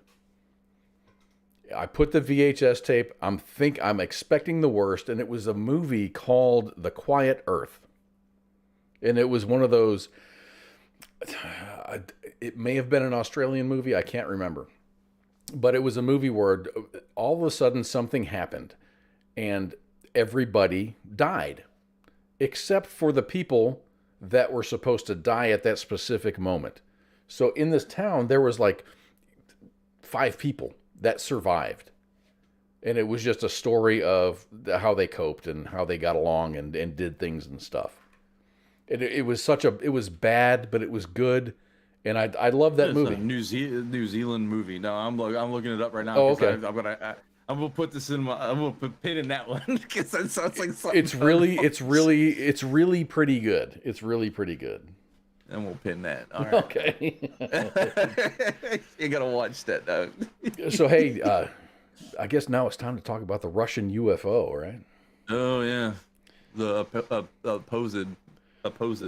I put the VHS tape. I'm expecting the worst, and it was a movie called The Quiet Earth, and it was one of those. It may have been an Australian movie. I can't remember. But it was a movie where all of a sudden something happened and everybody died, except for the people that were supposed to die at that specific moment. So in this town, there was like 5 people that survived. And it was just a story of how they coped and how they got along and did things and stuff. It was bad, but it was good. And I love that movie. It's a New Zealand movie. No, I'm looking it up right now. Oh, okay. I'm gonna put this in I'm gonna put pin in that one because that sounds like something. It's really pretty good. It's really pretty good. And we'll pin that. All right. Okay. You gotta watch that though. So hey, I guess now it's time to talk about the Russian UFO, right? Oh yeah, the supposed.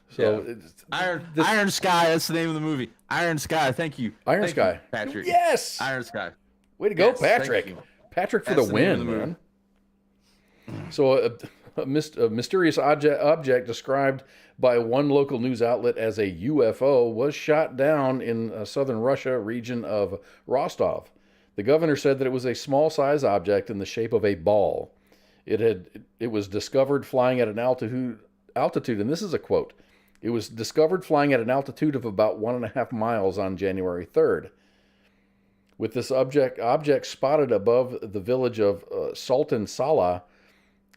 So yeah. Iron Sky. That's the name of the movie. Iron Sky. Thank you. Iron Sky. Patrick. Yes. Iron Sky. Way to go, Patrick. Patrick for the win, man. So a mysterious object described by one local news outlet as a UFO was shot down in southern Russia region of Rostov. The governor said that it was a small size object in the shape of a ball. It was discovered flying at an altitude, and this is a quote. It was discovered flying at an altitude of about 1.5 miles on January 3rd. With this object spotted above the village of Sultan Sala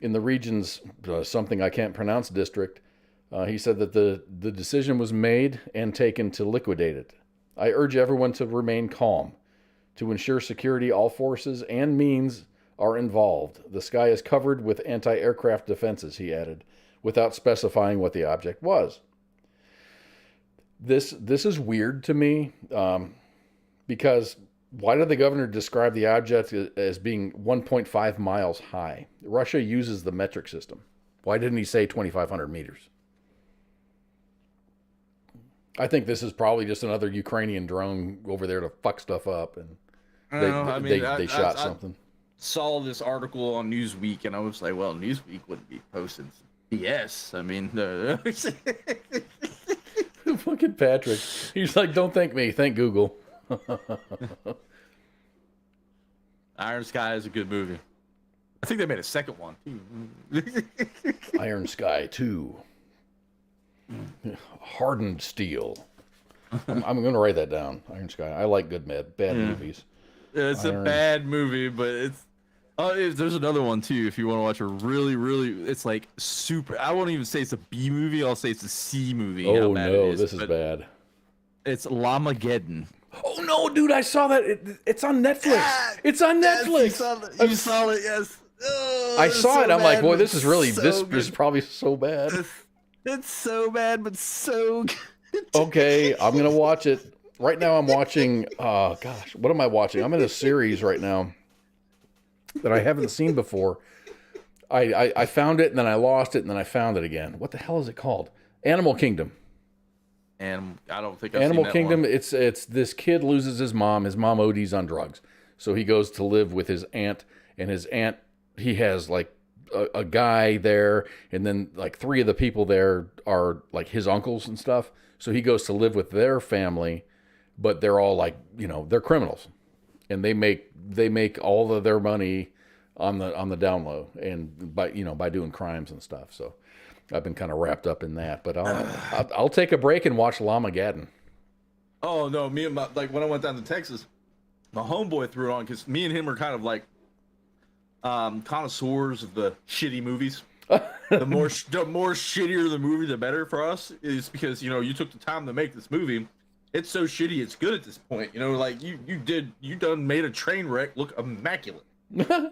in the region's something I can't pronounce district, he said that the decision was made and taken to liquidate it. I urge everyone to remain calm. To ensure security, all forces and means are involved. The sky is covered with anti-aircraft defenses, he added, without specifying what the object was. This is weird to me, because why did the governor describe the object as being 1.5 miles high? Russia uses the metric system. Why didn't he say 2,500 meters? I think this is probably just another Ukrainian drone over there to fuck stuff up, and they shot something. Saw this article on Newsweek, and I was like, well, Newsweek wouldn't be posting BS. I mean, fucking Patrick. He's like, don't thank me, thank Google. Iron Sky is a good movie. I think they made a second one. Iron Sky 2. Hardened Steel. I'm going to write that down. Iron Sky. I like good bad movies. It's a bad movie, but it's. There's another one too. If you want to watch a really, it's like super. I won't even say it's a B movie. I'll say it's a C movie. Oh no, this is bad. It's Lamageddon. Oh no, dude! I saw that. It's on Netflix. It's on Netflix. Yes, you saw it. Yes. Oh, I saw it. I'm like, boy, this is really. So this good. is probably so bad. It's so bad, but so good. Okay, I'm gonna watch it. Right now, I'm watching. Gosh, what am I watching? I'm in a series right now that I haven't seen before. I found it and then I lost it and then I found it again. What the hell is it called? Animal Kingdom. And I don't think I've Animal seen that Kingdom. one. It's this kid loses his mom. His mom ODs on drugs, so he goes to live with his aunt. And his aunt, he has like a guy there, and then like 3 of the people there are like his uncles and stuff. So he goes to live with their family, but they're all like, you know, they're criminals, and they make all of their money on the down low and by doing crimes and stuff. So I've been kind of wrapped up in that, but I'll take a break and watch Llamageddon. Oh no, me and when I went down to Texas, my homeboy threw it on because me and him are kind of like connoisseurs of the shitty movies. the more shittier the movie, the better for us. Is because you took the time to make this movie. It's so shitty, it's good at this point. Like you done made a train wreck look immaculate.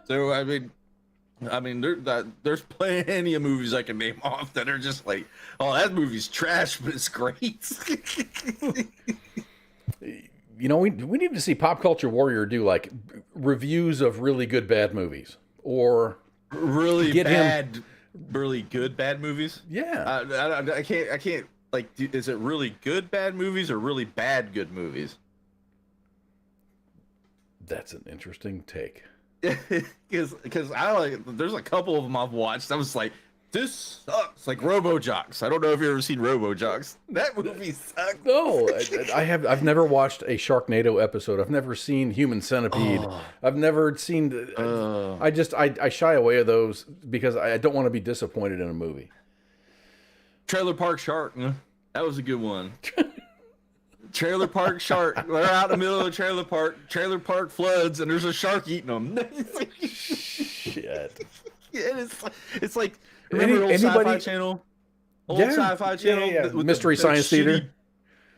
So I mean, there's plenty of movies I can name off that are just like, oh, that movie's trash, but it's great. We need to see Pop Culture Warrior do like reviews of really good bad movies, or really good bad movies. Yeah, I can't like. Is it really good bad movies or really bad good movies? That's an interesting take. Because I like, there's a couple of them I've watched. I was like, this sucks. Like RoboJocks. I don't know if you've ever seen RoboJocks. That movie sucks. No, I've never watched a Sharknado episode. I've never seen Human Centipede. I've never seen. I shy away of those because I don't want to be disappointed in a movie. Trailer Park Shark. That was a good one. Trailer Park Shark. They're out in the middle of the trailer park. Trailer park floods, and there's a shark eating them. Shit. Yeah, it's like remember old Sci-Fi Channel? Sci-Fi Channel. Yeah. With Mystery Science Theater.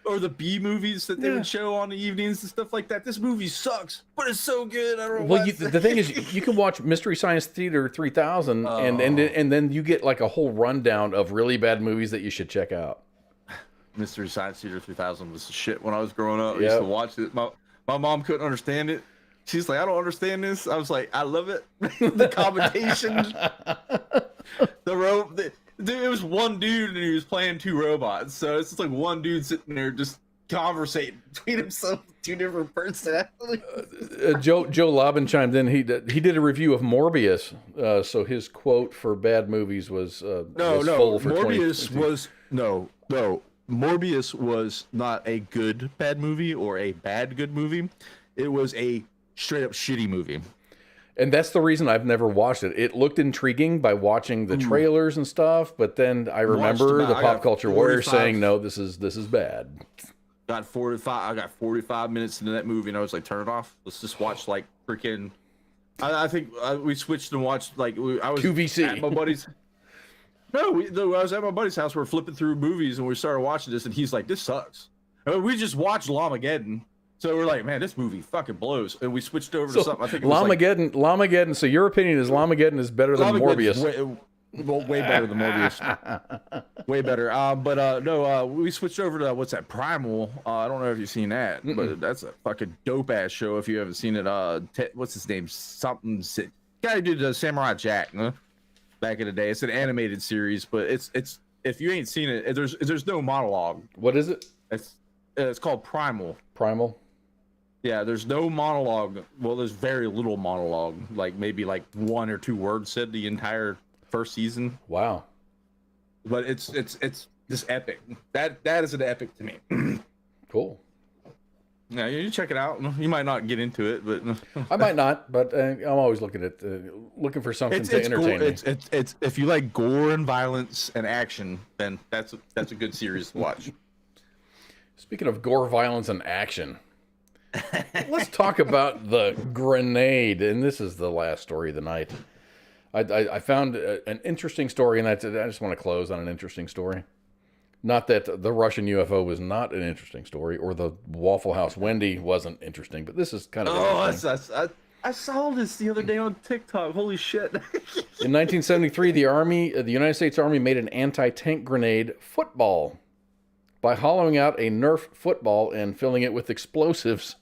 Or the B movies that they would show on the evenings and stuff like that. This movie sucks, but it's so good. I don't know. Well, the thing is, you can watch Mystery Science Theater 3000, and then you get like a whole rundown of really bad movies that you should check out. Mystery Science Theater 3000 was the shit when I was growing up. I used to watch it. My mom couldn't understand it. She's like, I don't understand this. I was like, I love it. The commentation. It was one dude and he was playing 2 robots. So it's just like one dude sitting there just conversating between himself, 2 different personalities. Joe Lobin chimed in. He did a review of Morbius. So his quote for bad movies was full for Morbius was no. Morbius was not a good bad movie or a bad good movie. It was a straight up shitty movie. And that's the reason I've never watched it. It looked intriguing by watching the trailers and stuff, but then I remember the Pop Culture Warrior saying, "No, this is bad." I got 45 minutes into that movie, and I was like, "Turn it off. Let's just watch like freaking." I think we switched and watched like I was QVC at my buddy's. No, I was at my buddy's house. We're flipping through movies, and we started watching this, and he's like, "This sucks." And we just watched Llamageddon. So we're like, man, this movie fucking blows. And we switched over to something. I think it was Llamageddon. So your opinion is Llamageddon is better than Morbius? Way better than Morbius. Way better. No, we switched over to what's that? Primal. I don't know if you've seen that, but that's a fucking dope ass show. If you haven't seen it, what's his name? Guy who did Samurai Jack back in the day. It's an animated series, but it's if you ain't seen it, there's no monologue. What is it? It's called Primal. Primal. Yeah, there's no monologue. Well, there's very little monologue. Like maybe like 1 or 2 words said the entire first season. Wow. But it's just epic. That is an epic to me. Cool. Yeah, you check it out. You might not get into it, but I might not. But I'm always looking for something to entertain me. It's if you like gore and violence and action, then that's a good series to watch. Speaking of gore, violence, and action, let's talk about the grenade. And this is the last story of the night. I found an interesting story, and I just want to close on an interesting story. Not that the Russian UFO was not an interesting story, or the Waffle House Wendy wasn't interesting, but this is kind of interesting. I saw this the other day on TikTok. Holy shit. In 1973, the United States Army made an anti-tank grenade football by hollowing out a Nerf football and filling it with explosives.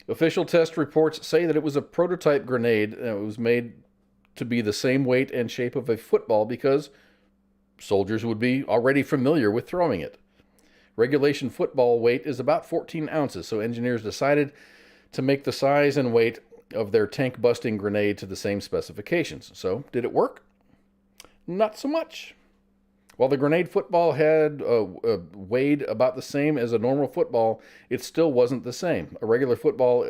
Official test reports say that it was a prototype grenade. It was made to be the same weight and shape of a football because soldiers would be already familiar with throwing it. Regulation football weight is about 14 ounces, so engineers decided to make the size and weight of their tank-busting grenade to the same specifications. So, did it work? Not so much. While the grenade football had weighed about the same as a normal football, it still wasn't the same. A regular football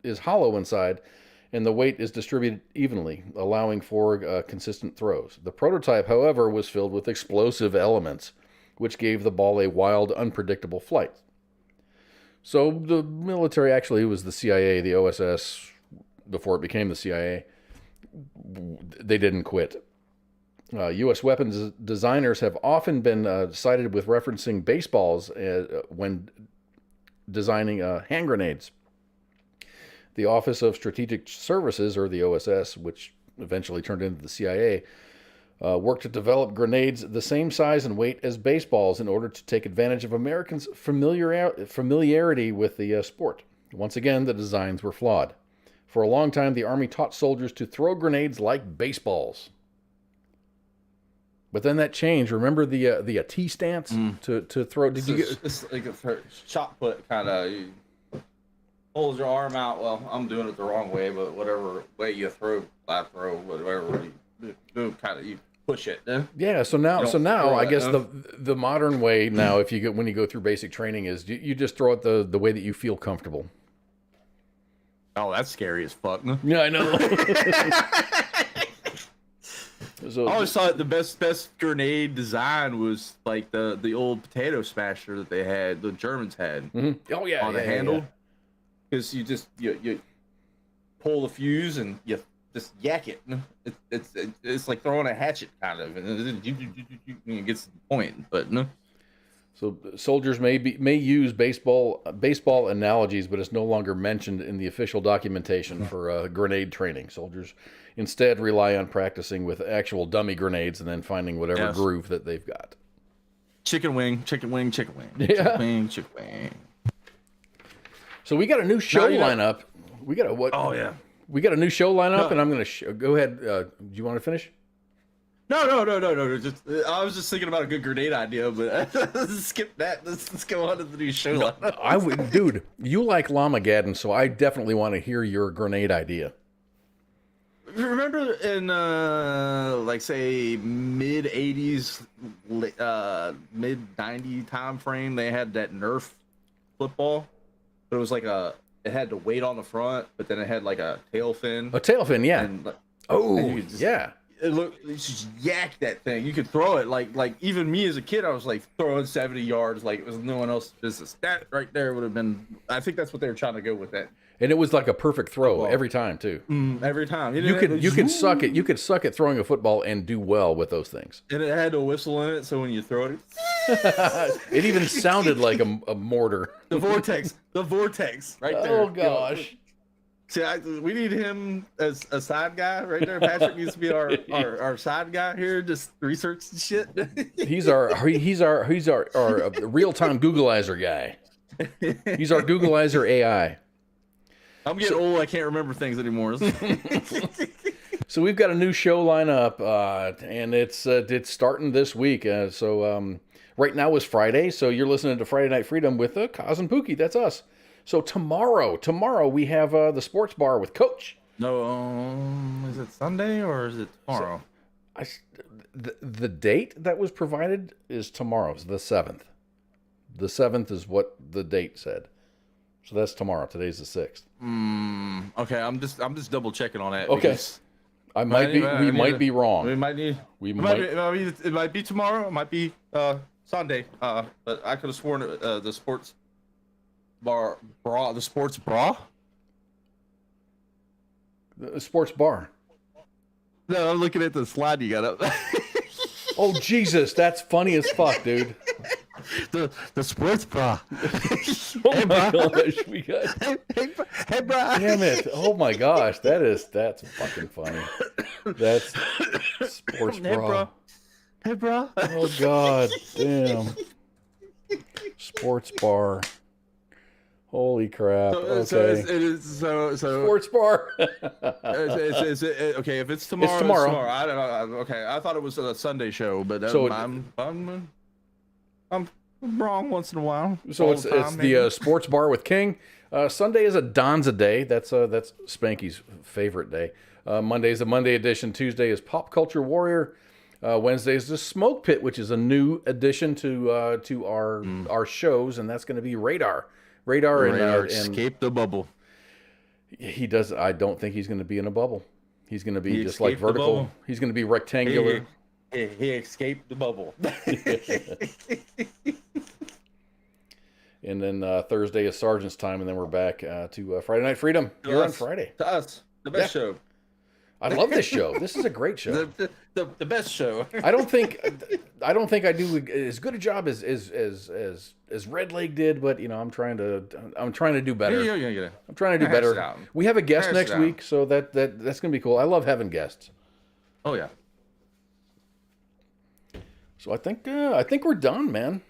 is hollow inside, and the weight is distributed evenly, allowing for consistent throws. The prototype, however, was filled with explosive elements, which gave the ball a wild, unpredictable flight. So the military, actually, it was the CIA, the OSS, before it became the CIA, they didn't quit. U.S. weapons designers have often been cited with referencing baseballs when designing hand grenades. The Office of Strategic Services, or the OSS, which eventually turned into the CIA, worked to develop grenades the same size and weight as baseballs in order to take advantage of Americans' familiarity with the sport. Once again, the designs were flawed. For a long time, the Army taught soldiers to throw grenades like baseballs. But then that changed. Remember the T stance to throw? Did you get? It's like a shot put kind of. Hold your arm out. Well, I'm doing it the wrong way, but whatever way you throw, whatever you do, kind of you push it. Yeah. So now I guess the modern way now, if you get when you go through basic training, is you just throw it the way that you feel comfortable. Oh, that's scary as fuck. Yeah, I know. So, I always thought the best grenade design was like the old potato smasher that they had, the Germans had. Mm-hmm. Oh yeah, on the handle. Because you just you pull the fuse and you just yak it. It's like throwing a hatchet kind of, and it gets to the point. But no. So soldiers may use baseball analogies, but it's no longer mentioned in the official documentation for grenade training. Soldiers instead rely on practicing with actual dummy grenades and then finding whatever groove that they've got. Chicken wing, chicken wing, chicken wing. Yeah. Chicken wing, chicken wing. So we got a new show lineup. We got a what? Oh yeah. We got a new show lineup, and I'm going to go ahead. Do you want to finish? No. Just I was just thinking about a good grenade idea, but let's skip that. Let's go on to the new show lineup. I would, dude. You like Llamageddon, so I definitely want to hear your grenade idea. Remember in like say mid '80s, mid '90 time frame, they had that Nerf football. But it was like it had the weight on the front, but then it had like a tail fin. A tail fin, yeah. And, yeah. You just yak that thing. You could throw it like even me as a kid, I was like throwing 70 yards like it was no one else's business. That right there would have been. I think that's what they were trying to go with that. And it was like a perfect throw every time too. Every time you could suck it. You could suck at throwing a football and do well with those things. And it had a whistle in it, so when you throw it, it even sounded like a mortar. The vortex, right there. Oh gosh. See, we need him as a side guy right there. Patrick needs to be our side guy here, just research the shit. He's our real-time Googleizer guy. He's our Googleizer AI. I'm getting old. I can't remember things anymore. So we've got a new show lineup, and it's starting this week. Right now is Friday, so you're listening to Friday Night Freedom with Kaz and Pookie. That's us. So tomorrow we have the Sports Bar with Coach. No, is it Sunday or is it tomorrow? The date that was provided is tomorrow, the 7th. The 7th is what the date said. So that's tomorrow. Today's the 6th. Okay, I'm just double checking on that. Okay. We might be wrong. It might be tomorrow. It might be Sunday. But I could have sworn the sports bar bra. The sports bra. The sports bar. No, I'm looking at the slide you got up. Oh Jesus, that's funny as fuck, dude. The sports bra. Oh my gosh, we got. Hey, bro. Damn it! Oh my gosh, that's fucking funny. That's sports bra. Hey, bro. Oh god, damn. Sports bar. Holy crap. So Okay. it is so Sports bar. Okay, if it's tomorrow, It's tomorrow. I don't know. Okay, I thought it was a Sunday show, but So I'm wrong once in a while. So All it's the time, it's maybe. the Sports Bar with King. Sunday is a Donza day. That's Spanky's favorite day. Monday is a Monday edition. Tuesday is Pop Culture Warrior. Wednesday is the Smoke Pit, which is a new addition to our shows, and that's going to be Radar. Radar and escape the bubble. He does. I don't think he's going to be in a bubble. He's going to be He just like escaped the vertical. bubble. He's going to be rectangular. He escaped the bubble. And then Thursday is Sergeant's time, and then we're back to Friday Night Freedom. You're on Friday. To us, the best show. I love this show. This is a great show. The best show. I don't think I do as good a job as Red Leg did, but you know I'm trying to do better. Yeah. I'm trying to do Hash it better. out. We have a guest Hash it next out. week, so that's gonna be cool. I love having guests. Oh yeah. So I think we're done, man.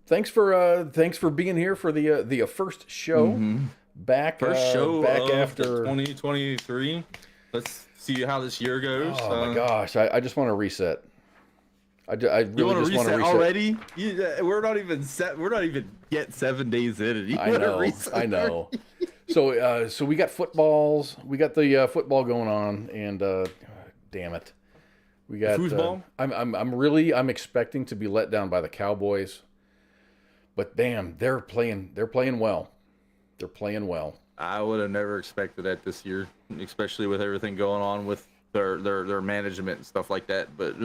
Thanks for being here for the first show back. First show back of after 2023. Let's see how this year goes. Oh my gosh, I just want to reset. I really You want just to want to reset reset already? We're not even set. We're not even yet 7 days in. And you I wanna know. reset I know. So we got footballs. We got the football going on, and damn it, we got. Foosball? I'm expecting to be let down by the Cowboys, but damn, they're playing well. They're playing well. I would have never expected that this year, especially with everything going on with their management and stuff like that. But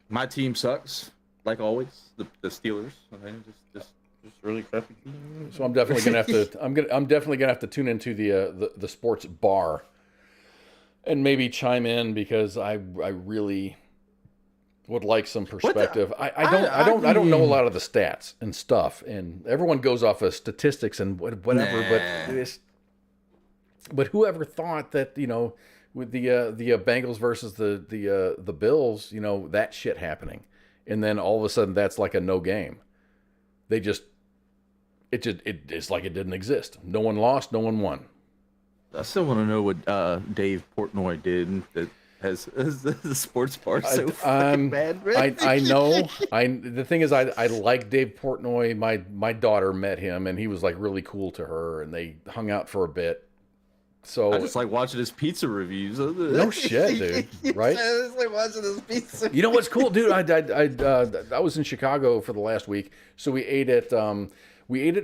my team sucks, like always. The Steelers. I mean, just really crappy. So I'm definitely gonna have to. I'm definitely gonna have to tune into the sports bar, and maybe chime in because I really would like some perspective. I don't know a lot of the stats and stuff, and everyone goes off of statistics and whatever. But whoever thought that with the Bengals versus the Bills, that shit happening, and then all of a sudden that's like a no game. It's like it didn't exist. No one lost, no one won. I still want to know what Dave Portnoy did that has the sports bar so fucking bad. I know. The thing is, I like Dave Portnoy. My daughter met him, and he was like really cool to her, and they hung out for a bit. So I just like watching his pizza reviews. No shit, dude. Right? I just like watching his pizza. You know what's cool, dude? I was in Chicago for the last week, so we ate at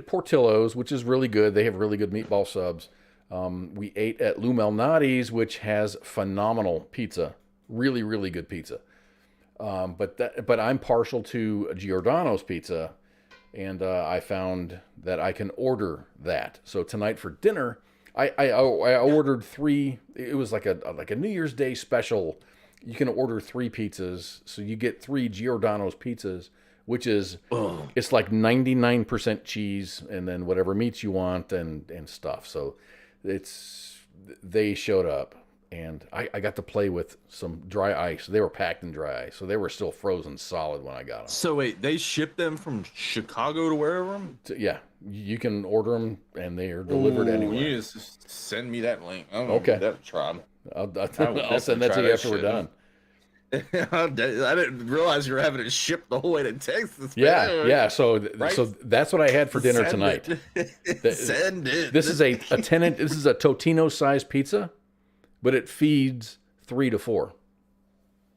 Portillo's, which is really good. They have really good meatball subs. We ate at Lou Malnati's, which has phenomenal pizza, really, really good pizza. But I'm partial to Giordano's pizza, and I found that I can order that. So tonight for dinner, I ordered 3. It was like a New Year's Day special. You can order 3 pizzas, so you get 3 Giordano's pizzas, which is it's like 99% cheese, and then whatever meats you want and stuff. So they showed up, and I got to play with some dry ice. They were packed in dry ice, so they were still frozen solid when I got them. So wait, they shipped them from Chicago to wherever? Yeah, you can order them, and they are delivered anywhere. You just send me that link. Okay. That's try. I'll send that to you after we're done. I didn't realize you were having it shipped the whole way to Texas. Man. Yeah. So Right? so that's what I had for dinner tonight. Send it. This is a tenant. This is a Totino sized pizza, but it feeds 3 to 4.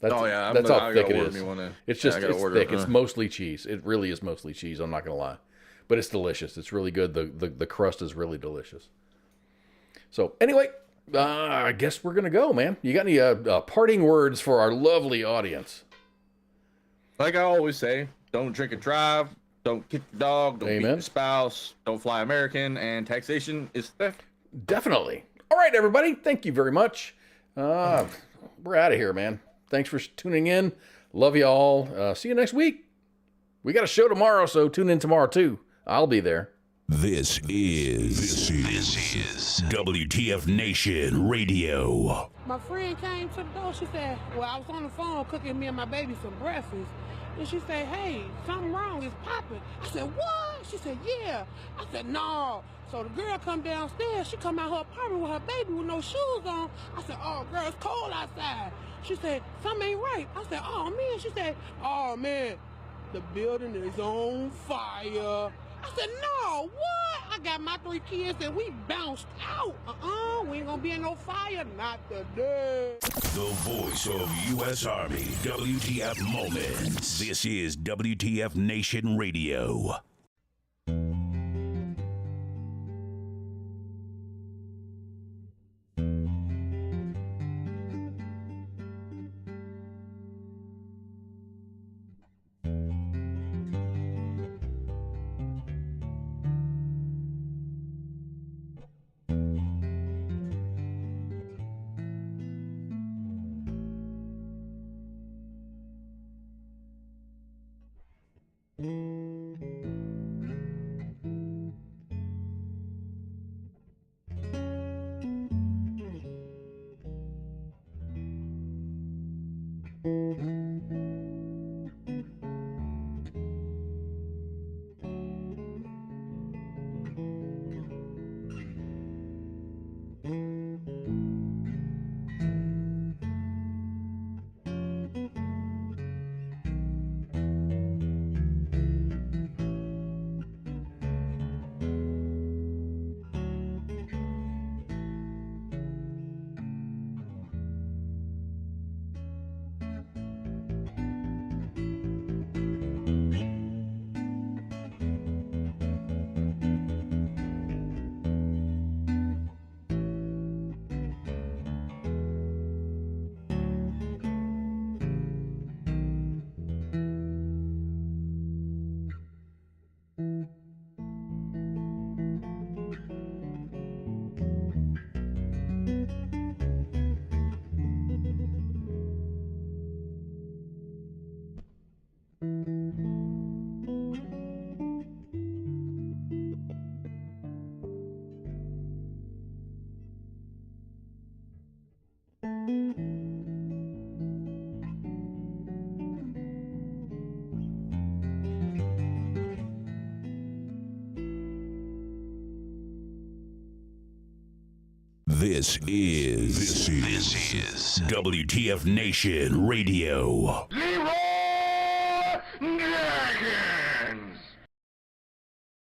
That's, that's how thick it is. It's just it's thick. It's mostly cheese. It really is mostly cheese. I'm not gonna lie, but it's delicious. It's really good. The crust is really delicious. So anyway, I guess we're gonna go, man. You got any parting words for our lovely audience? Like I always say, don't drink and drive. Don't kick the dog. Don't beat your spouse. Don't fly American. And taxation is theft. Definitely. All right, everybody. Thank you very much. We're out of here, man. Thanks for tuning in. Love you all. See you next week. We got a show tomorrow, so tune in tomorrow too. I'll be there. This is WTF Nation Radio. My friend came to the door. She said, well, I was on the phone cooking me and my baby some breakfast. And she said, hey, something wrong. It's popping. I said, what? She said, yeah. I said, no. So the girl come downstairs. She come out her apartment with her baby with no shoes on. I said, oh, girl, it's cold outside. She said, something ain't right. I said, oh, man. She said, oh, man, the building is on fire. I said, no, what? I got my 3 kids and we bounced out. We ain't gonna be in no fire, not today. The voice of U.S. Army, WTF Moments. This is WTF Nation Radio. This is WTF Nation Radio.